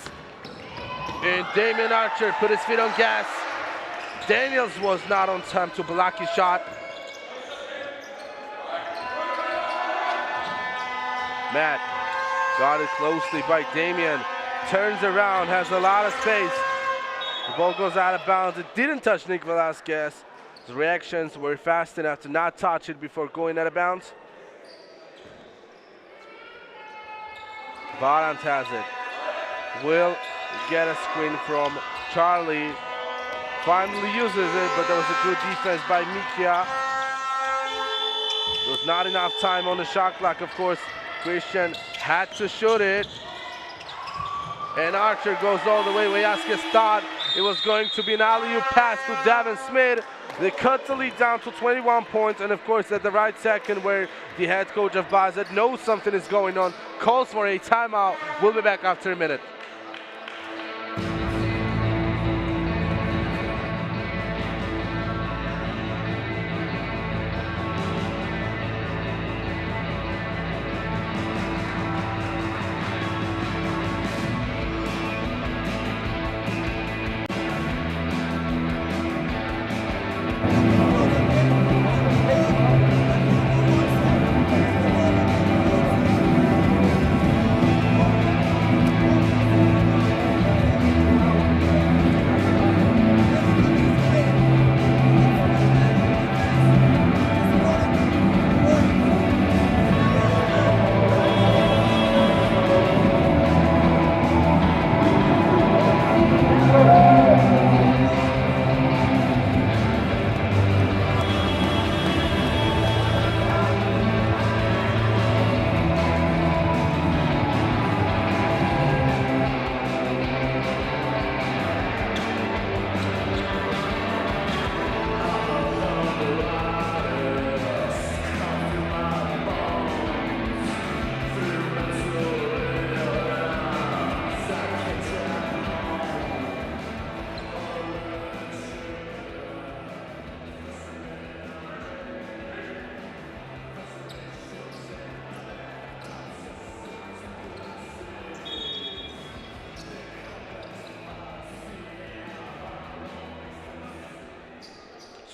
And Damian Archer put his feet on gas. Daniels was not on time to block his shot. Matt guarded closely by Damian. Turns around, has a lot of space. The ball goes out of bounds. It didn't touch Nick Velasquez. His reactions were fast enough to not touch it before going out of bounds. Varant has it. Will get a screen from Charlie. Finally uses it, but there was a good defense by Mikia. There was not enough time on the shot clock, of course. Christian had to shoot it. And Archer goes all the way. Velasquez thought it was going to be an alley-oop pass to Devin Smith. They cut the lead down to 21 points, and of course at the right second, where the head coach of Bayazet knows something is going on, calls for a timeout. We'll be back after a minute.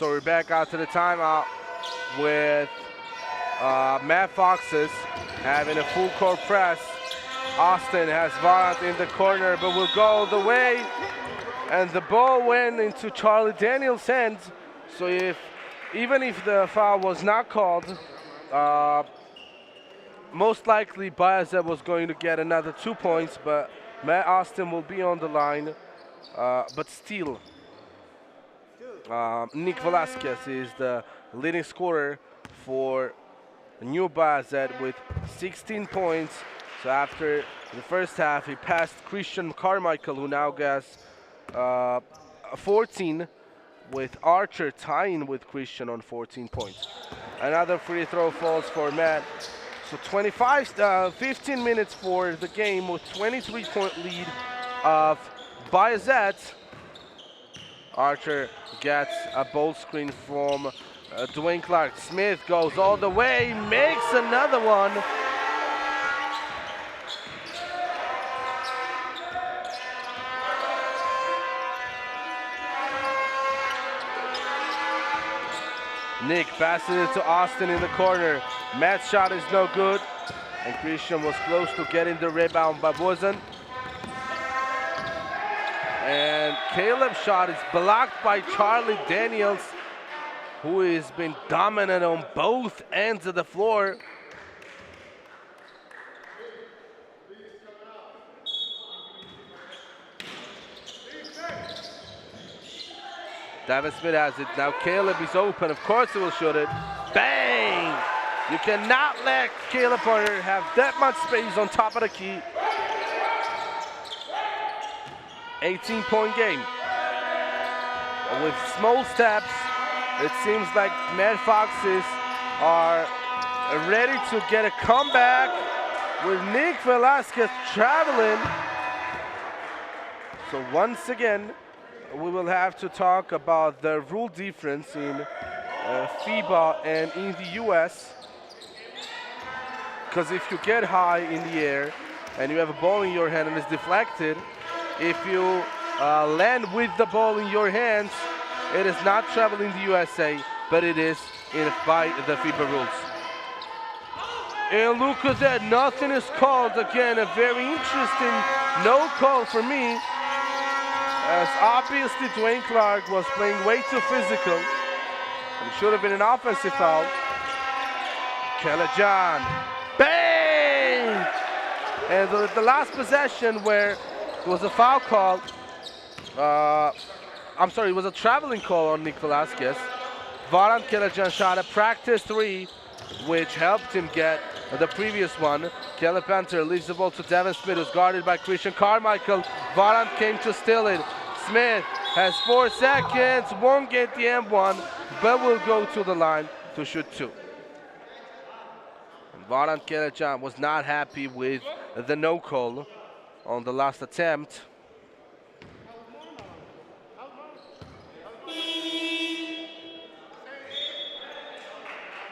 So we're back out to the timeout with Matt Foxes having a full court press. Austin has Varant in the corner, but will go the way. And the ball went into Charlie Daniels' hands. So even if the foul was not called, most likely Bayazet was going to get another 2 points, but Matt Austin will be on the line. But still, Nick Velasquez is the leading scorer for New Bayazet with 16 points. So after the first half, he passed Christian Carmichael, who now gets 14, with Archer tying with Christian on 14 points. Another free throw falls for Matt. So 15 minutes for the game with 23-point lead of Bayazet. Archer gets a ball screen from Dwayne Clark. Smith goes all the way, makes another one. Nick passes it to Austin in the corner. Matt's shot is no good. And Christian was close to getting the rebound, but wasn't. And Caleb's shot is blocked by Charlie Daniels, who has been dominant on both ends of the floor. Devin Smith has it. Now Caleb is open. Of course he will shoot it. Bang! You cannot let Caleb Porter have that much space on top of the key. 18-point game. With small steps, it seems like Matt Foxes are ready to get a comeback with Nick Velasquez traveling. So once again, we will have to talk about the rule difference in FIBA and in the US. Because if you get high in the air and you have a ball in your hand and it's deflected, if you land with the ball in your hands, it is not traveling the USA, but it is by the FIBA rules. And look at that, nothing is called. Again, a very interesting no call for me, as obviously Dwayne Clark was playing way too physical. It should have been an offensive foul. Kelejan, bang! And the last possession where there was a foul call, it was a traveling call on Nick Velasquez. Varant Kelejan shot a practice 3, which helped him get the previous one. Caleb Panther leaves the ball to Devin Smith, who's guarded by Christian Carmichael. Varant came to steal it. Smith has 4 seconds, won't get the M1, but will go to the line to shoot 2. And Varant Kelejan was not happy with the no call on the last attempt.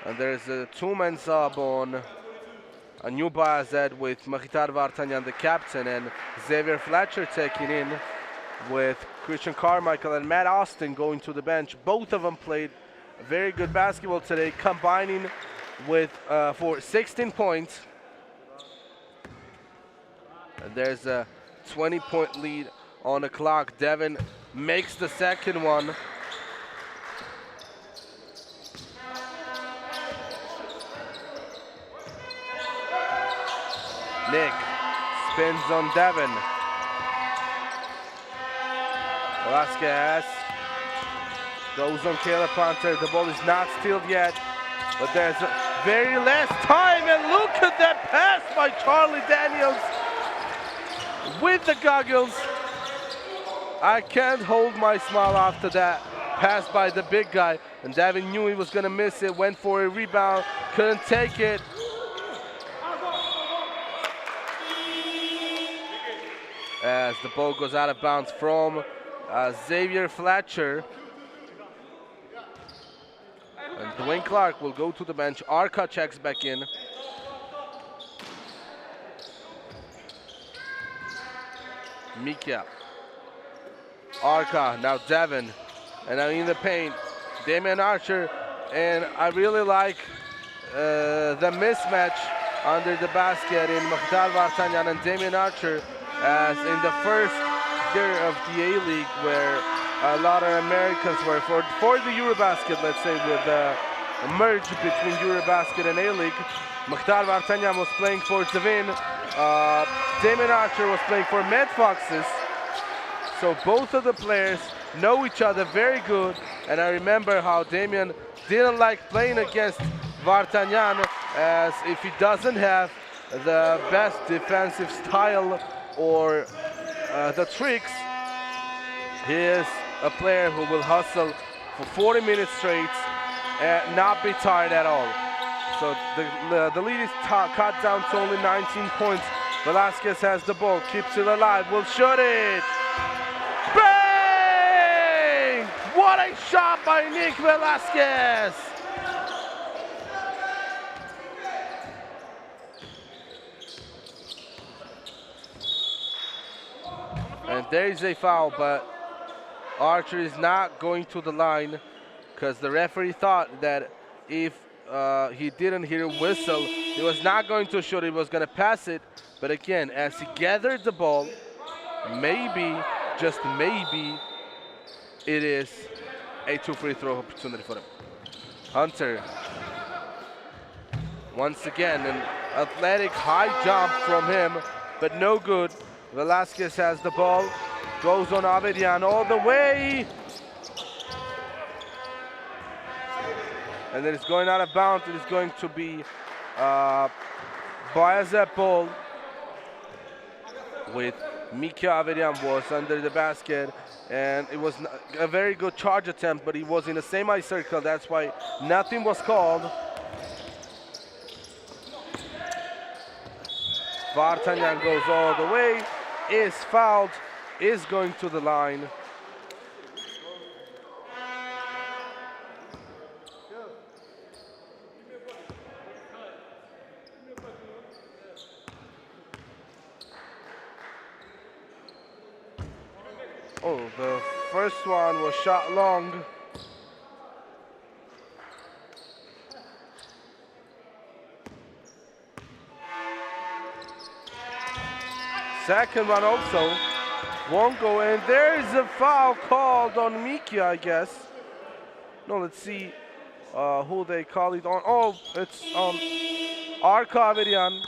And there's a 2-man sub on a New Bayazet with Mahitar Vartanyan, the captain, and Xavier Fletcher taking in, with Christian Carmichael and Matt Austin going to the bench. Both of them played very good basketball today, combining with for 16 points. And there's a 20-point lead on the clock. Devin makes the second one. Nick spins on Devin. Velasquez goes on Caleb Panther. The ball is not stealed yet, but there's a very last time, and look at that pass by Charlie Daniels with the goggles. I can't hold my smile after that pass by the big guy, and Devin knew he was gonna miss it, went for a rebound, couldn't take it. As the ball goes out of bounds from Xavier Fletcher. And Dwayne Clark will go to the bench. Arca checks back in. Mika. Arca, now Devin. And now in the paint, Damian Archer, and I really like the mismatch under the basket in Mukhtar Vartanyan and Damian Archer, as in the first year of the A-League, where a lot of Americans were for the Eurobasket, let's say, with the merge between Eurobasket and A-League. Mukhtar Vartanyan was playing for Zavin. Damian Archer was playing for Med Foxes. So both of the players know each other very good, and I remember how Damian didn't like playing against Vartanyan, as if he doesn't have the best defensive style or the tricks, he is a player who will hustle for 40 minutes straight and not be tired at all. So the lead is cut down to only 19 points. Velasquez has the ball, keeps it alive, will shoot it. Bang! What a shot by Nick Velasquez! And there is a foul, but Archer is not going to the line, because the referee thought that if he didn't hear a whistle, he was not going to shoot, he was going to pass it. But again, as he gathered the ball, maybe, just maybe, it is a 2 free throw opportunity for him. Hunter, once again, an athletic high jump from him, but no good. Velasquez has the ball, goes on Avedian all the way. And then it's going out of bounds. It is going to be Bayazet ball, with Mika Avedian was under the basket, and it was a very good charge attempt, but he was in a semicircle. That's why nothing was called. Vartanyan goes all the way, is fouled, is going to the line. Oh, the first one was shot long. Second one also won't go, and there is a foul called on Miki, I guess. No, let's see who they call it on. Oh, it's on Arka Avedian.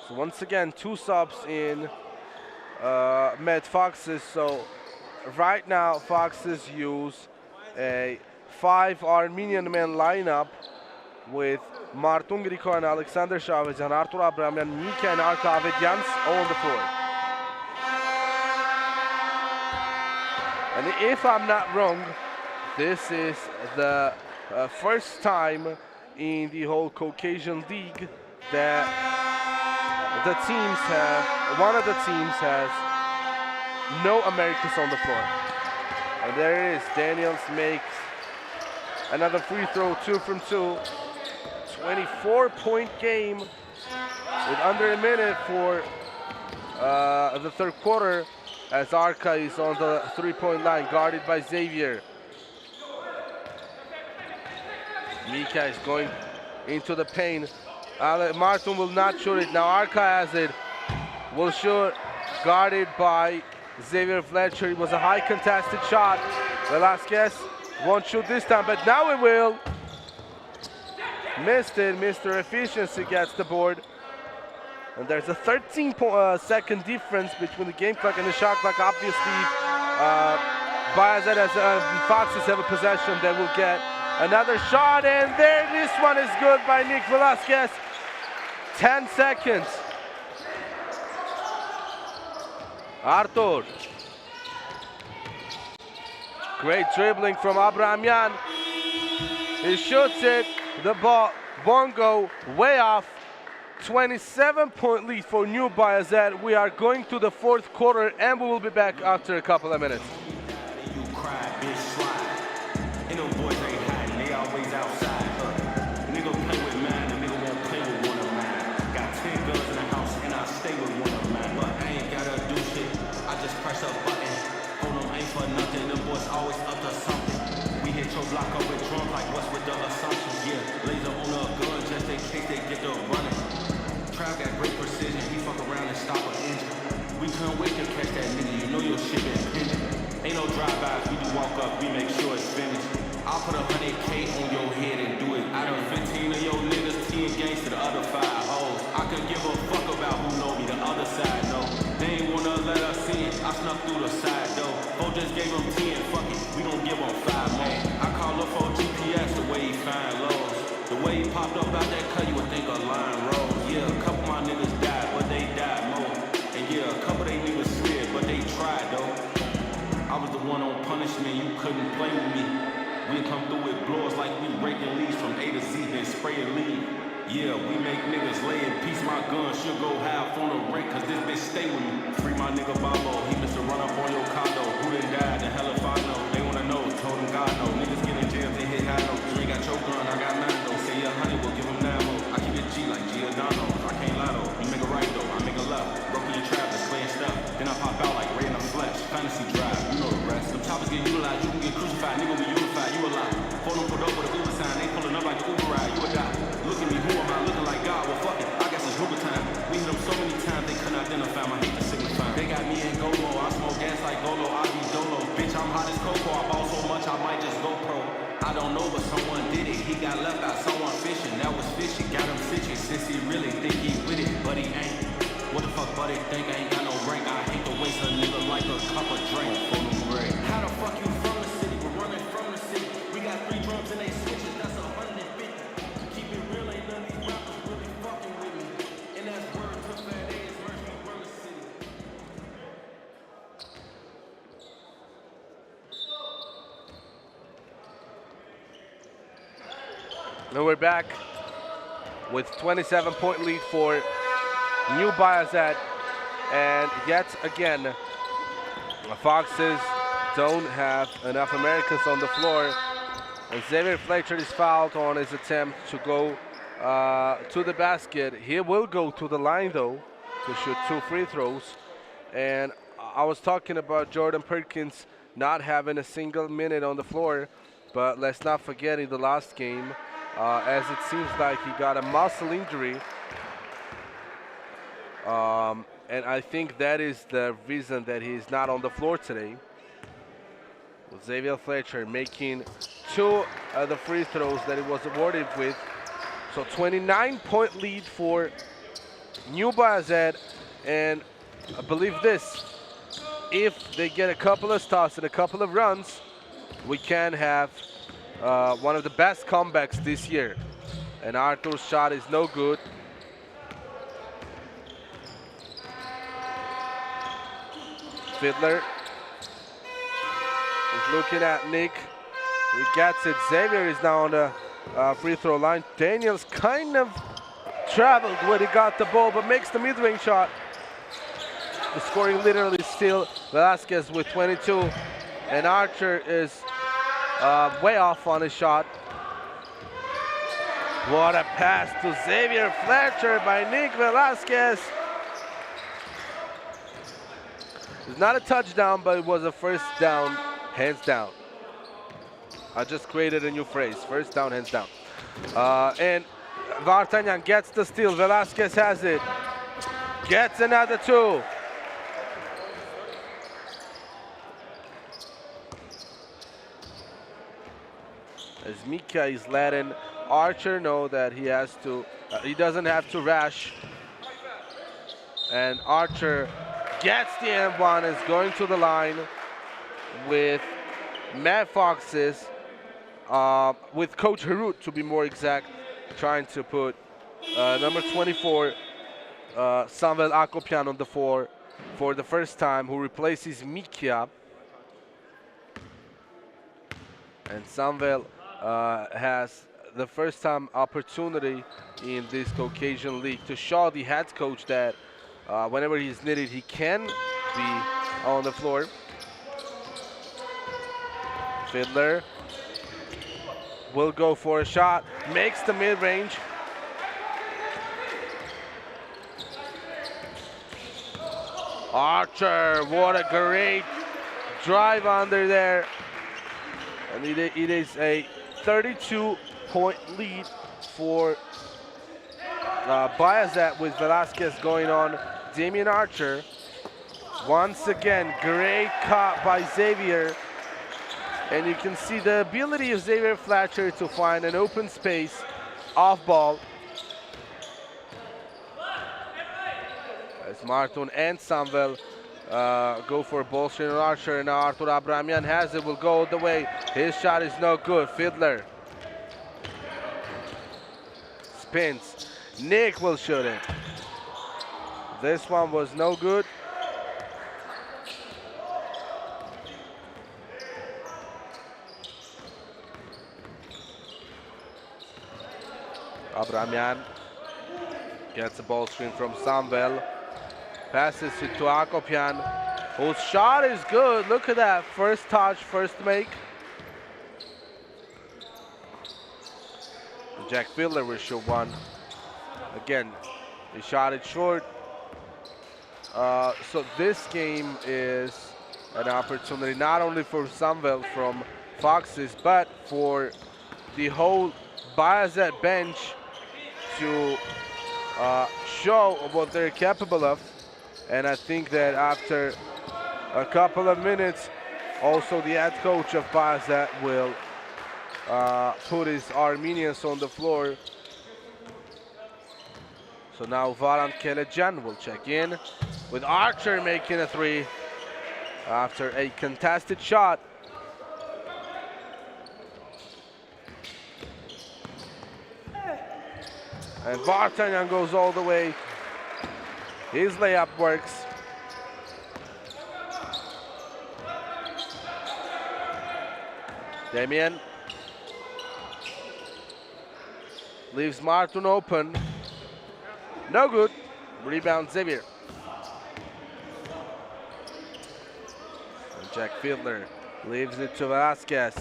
So once again, 2 subs in Med Foxes. So right now, Foxes use a 5 Armenian men lineup with Martun Griko and Alexander Chavez and Artur Abramian, Mika and Arka Avedians on the floor. And if I'm not wrong, this is the first time in the whole Caucasian League that the teams have, one of the teams has no Americans on the floor. And there it is. Daniels makes another free throw, 2 from 2. 24-point game with under a minute for the third quarter, as Arka is on the 3-point line, guarded by Xavier. Mika is going into the paint. Martin will not shoot it. Now Arka has it. Will shoot, guarded by Xavier Fletcher. It was a high contested shot. Velasquez won't shoot this time, but now it will. Missed it. Mr. Efficiency gets the board. And there's a 13-second difference between the game clock and the shot clock. Obviously, Bayazet as Foxes have a possession, they will get another shot. And there, this one is good by Nick Velasquez. 10 seconds. Artur. Great dribbling from Abramian. He shoots it. The ball won't go, way off. 27-point lead for New Bayazet. We are going to the fourth quarter, and we will be back after a couple of minutes. You cry, bitch, slide. And them boys ain't hiding, they always outside. Nigga play with mine, the nigga won't play with one of mine. Got 10 girls in the house, and I stay with one of mine. But I ain't gotta do shit, I just press a button. Hold on, ain't for nothing, them boys it's always up to something. We hit your block up with drums like what's with the assumption? Yeah, laser on a gun just in case they get the running. Crowd got great precision, he fuck around and stop an engine. We couldn't wait to catch that nigga, you know your shit been pending. Ain't no drive-bys, we do walk up, we make sure it's finished. I'll put 100K on your head and do it. I done 15 of your niggas, 10 gangs to the other 5 hoes. I couldn't give a fuck about who know me, the other side, no. They ain't wanna let us in, I snuck through the side door. Bo just gave them 10, fuck it, we gon' give them 5 more. I call up for GPS the way he find lows. The way he popped up out that cut, you would think a line rose. Yeah, a couple of my niggas died, but they died more. And yeah, a couple of they niggas slid, but they tried though. I was the one on punishment, you couldn't play with me. We come through with blowers like we raking leaves from A to Z, then spraying lead. Yeah, we make niggas lay in peace. My gun should go half on the rent, cause this bitch stay with me. Free my nigga Babo, he missed a run up on your condo. Who done died? The hell if I know. They wanna know, told him God no. Niggas get in jail, they hit high notes. You ain't got your gun, I got mine though. Say yeah, honey, we'll give him 9 more. I keep it G like Giordano. I can't lie though, you make a right though, I make a left. Broke in your trap, that's clear stuff. Then I pop out like Ray in the flesh. Fantasy drive, you know the rest. Them choppers get utilized, you can get crucified. Nigga, we unified, you alive. Phone them pulled up with a Uber sign, they pulling up like the Uber ride, you a die. Look at me, who am I looking like God? Well, fuck it, I guess it's Uber time. We hit them so many times, they couldn't identify my hate to signify. They got me in Golo, I smoke gas like Golo, I be Dolo. Bitch, I'm hot as Coco, I ball so much I might just go pro. I don't know, but someone did it. He got left out, someone fishing, that was fishy. Got him citrus, since he really think he with it, but he ain't. What the fuck, buddy, think I ain't got no rank? I hate to waste a nigga like a cup of drink. How the fuck you from the city? We're running from the city. We got 3 drums and they switches, that's 150. Keep it real, ain't none of these rappers really fucking with me. And that's word to fat ass, merch me from the city. And we're back with 27-point lead for New Bayazet. And yet again, the Foxes don't have enough Americans on the floor. And Xavier Fletcher is fouled on his attempt to go to the basket. He will go to the line though to shoot 2 free throws. And I was talking about Jordan Perkins not having a single minute on the floor, but let's not forget in the last game, as it seems like he got a muscle injury. And I think that is the reason that he's not on the floor today. With Xavier Fletcher making 2 of the free throws that he was awarded with. So 29-point lead for New Bayazet. And I believe this, if they get a couple of stops and a couple of runs, we can have one of the best comebacks this year. And Arthur's shot is no good. Fiddler is looking at Nick. He gets it. Xavier is now on the free throw line. Daniels kind of traveled when he got the ball, but makes the mid-range shot. The scoring literally still Velasquez with 22. And Archer is way off on his shot. What a pass to Xavier Fletcher by Nick Velasquez. It's not a touchdown, but it was a first down, hands down. I just created a new phrase, first down, hands down. And Vartanyan gets the steal. Velasquez has it. Gets another 2. As Mika is letting Archer know that he has to, he doesn't have to rush. And Archer gets the M1, is going to the line with Matt Foxes, with Coach Harut to be more exact, trying to put number 24, Samvel Akopyan on the floor for the first time, who replaces Mikia. And Samvel has the first time opportunity in this Caucasian league to show the head coach that whenever he's needed, he can be on the floor. Fiddler will go for a shot, makes the mid-range. Archer, what a great drive under there And it is a 32-point lead for Bayazet with Velasquez going on Damian Archer. Once again, great cut by Xavier. And you can see the ability of Xavier Fletcher to find an open space off ball. As Martin and Samvel go for a ball screen on Archer, and now Artur Abramian has it, will go all the way. His shot is no good. Fiddler spins. Nick will shoot it. This one was no good. Abramian gets a ball screen from Samvel. Passes it to Akopyan, whose shot is good. Look at that. First touch, first make. Jack Fiddler will shoot one. Again, he shot it short. So this game is an opportunity not only for Samvel from Foxes, but for the whole Bayazet bench to show what they're capable of. And I think that after a couple of minutes, also the head coach of Bayazet will put his Armenians on the floor. So now Valant Kelejan will check in with Archer making a three after a contested shot. And Vartanyan goes all the way. His layup works. Damien leaves Martin open. No good. Rebound Xavier. And Jack Fiedler leaves it to Velasquez.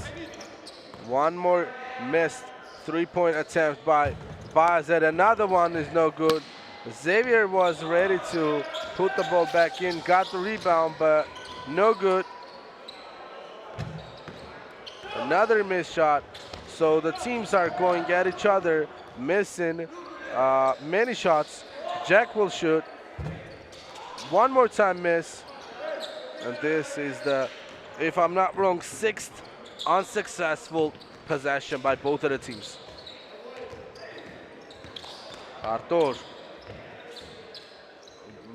One more missed three-point attempt by Bayazet. Another one is no good. Xavier was ready to put the ball back in, got the rebound, but no good. Another missed shot. So the teams are going at each other, missing many shots. Jack will shoot. One more time miss. And this is the, if I'm not wrong, sixth unsuccessful possession by both of the teams. Artur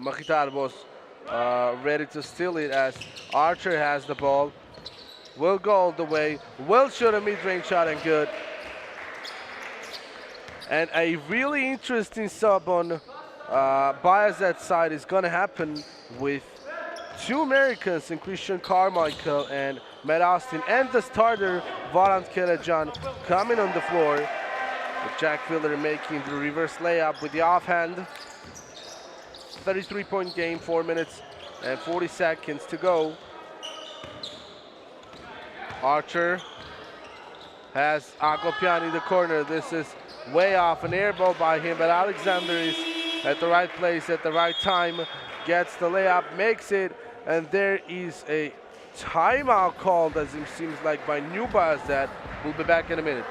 Makhtar was ready to steal it as Archer has the ball. Will go all the way. Will shoot a mid-range shot and good. And a really interesting sub on Bayazet's side is going to happen with two Americans in Christian Carmichael and Matt Austin, and the starter Valant Kelejan coming on the floor. With Jack Fiedler making the reverse layup with the offhand. 33-point game, 4 minutes and 40 seconds to go. Archer has Agopian in the corner. This is way off, an air ball by him, but Alexander is at the right place at the right time. Gets the layup, makes it, and there is a timeout called, as it seems like, by New Bayazet. We'll be back in a minute.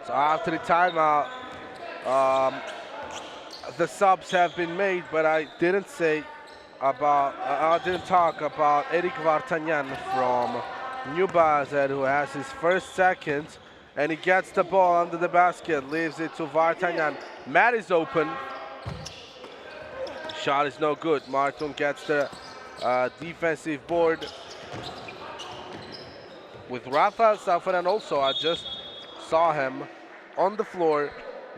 So after the timeout, the subs have been made, but I didn't say about, I didn't talk about Eric Vartanyan from New Bayazet, who has his first second, and he gets the ball under the basket, leaves it to Vartanyan. Matt is open. Shot is no good. Martin gets the defensive board. With Rafael Safaran also, I just saw him on the floor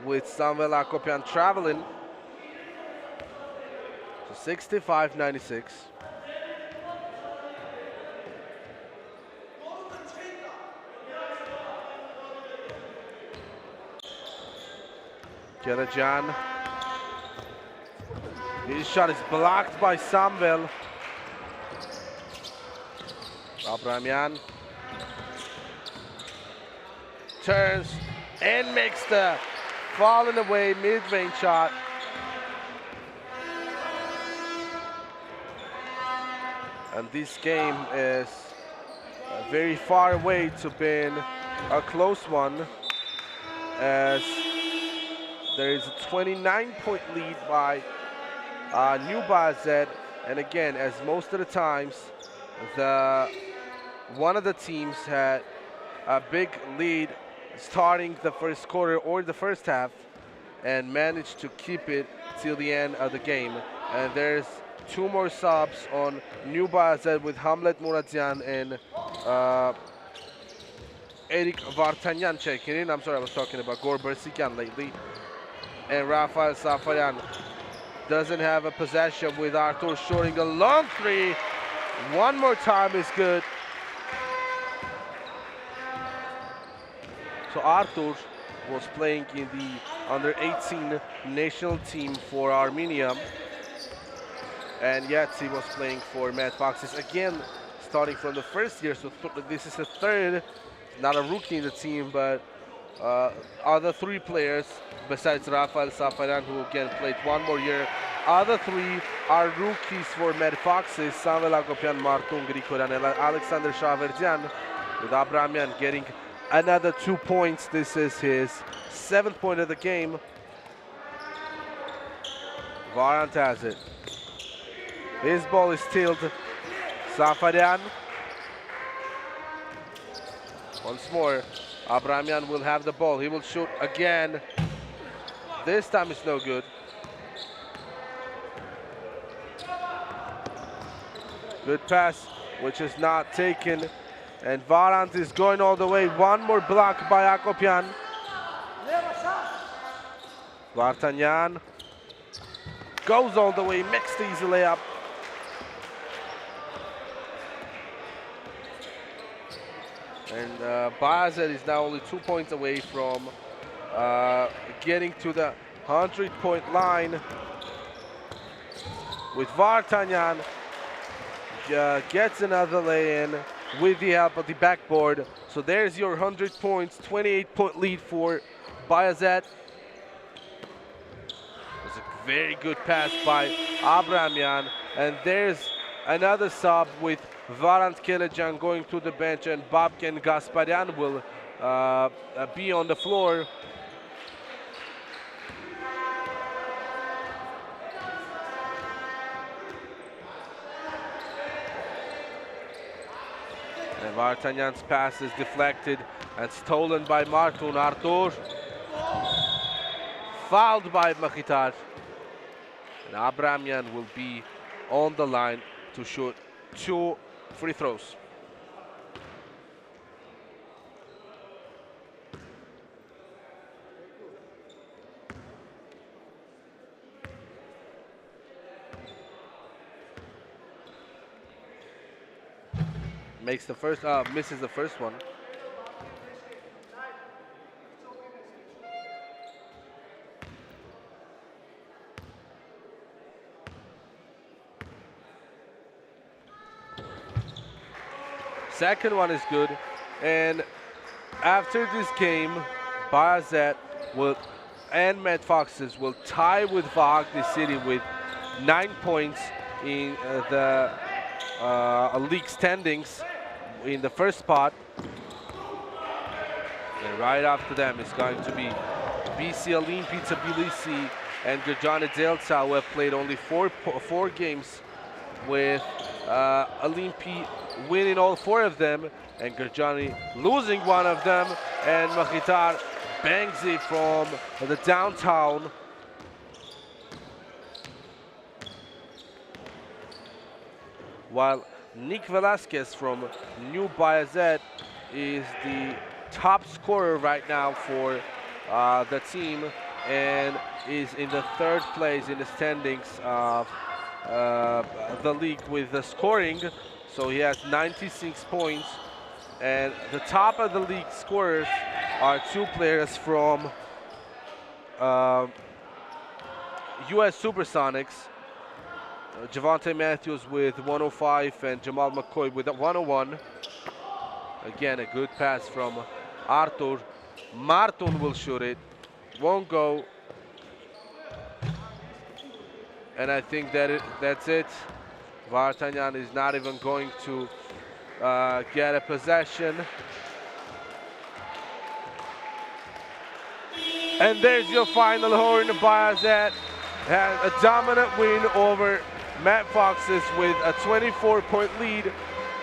with Samuel Akopian traveling. So 65-96. Kelejan. His shot is blocked by Samuel. Abramian turns and makes the falling away mid-range shot. And this game is very far away to being a close one, as there is a 29-point lead by New Bayazet. And again, as most of the times, one of the teams had a big lead starting the first quarter or the first half and managed to keep it till the end of the game. And there's two more subs on New Bayazet with Hamlet Muradian and Eric Vartanyan checking in. I'm sorry, I was talking about Gor Bersikyan lately. And Rafael Safayan doesn't have a possession, with Artur shooting a long three. One more time is good. So Artur was playing in the under-18 national team for Armenia. And Yatsi was playing for Mad Foxes, again starting from the first year. So this is the third, not a rookie in the team, but other three players besides Rafael Safaran, who again played one more year. Other three are rookies for Mad Foxes: Samuel Agopian, Martun Grikoran, and Alexander Shaverdian, with Abramian getting another 2 points. This is his 7th point of the game. Varant has it. His ball is stealed. Safarian. Once more, Abramian will have the ball. He will shoot again. This time it's no good. Good pass, which is not taken. And Varant is going all the way. One more block by Akopian. Vartanyan goes all the way, makes the easy layup. And Bayazet is now only 2 points away from getting to the 100-point line. With Vartanyan gets another lay-in with the help of the backboard. So there's your 100 points, 28-point lead for Bayazet. It's a very good pass by Abramian. And there's another sub with Varant Kelejan going to the bench, and Babken Gasparian will be on the floor. And Vartanyan's pass is deflected and stolen by Martun. Artur fouled by Makhitar. And Abramian will be on the line to shoot 2 free throws. Makes the first, misses the first one. Second one is good. And after this game, Bayazet will, and Mad Foxes will tie with Vahagni City with 9 points in the league standings in the first spot. And right after them is going to be BC Olimpi Tbilisi and Gurjani Delta, who have played only four games, with Olimpi winning all 4 of them and Gurjani losing one of them, and Makhtar bangs it from the downtown. While Nick Velasquez from New Bayazet is the top scorer right now for the team and is in the 3rd place in the standings of the league with the scoring. So he has 96 points, and the top of the league scorers are 2 players from US Supersonics, Javante Matthews with 105 and Jamal McCoy with 101. Again, a good pass from Artur. Martin will shoot it, won't go. And I think that's it. Vartanyan is not even going to get a possession. And there's your final horn. Bayazet has a dominant win over Matt Foxes with a 24-point lead.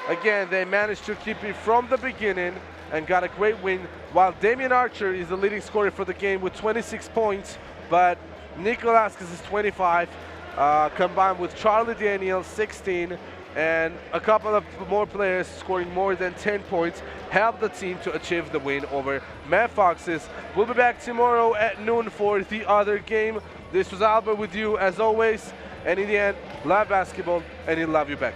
Again, they managed to keep it from the beginning and got a great win, while Damian Archer is the leading scorer for the game with 26 points, but Nick Velasquez is 25, combined with Charlie Daniels, 16, and a couple of more players scoring more than 10 points helped the team to achieve the win over Matt Foxes. We'll be back tomorrow at noon for the other game. This was Albert with you as always, and in the end, love basketball and he'll love you back.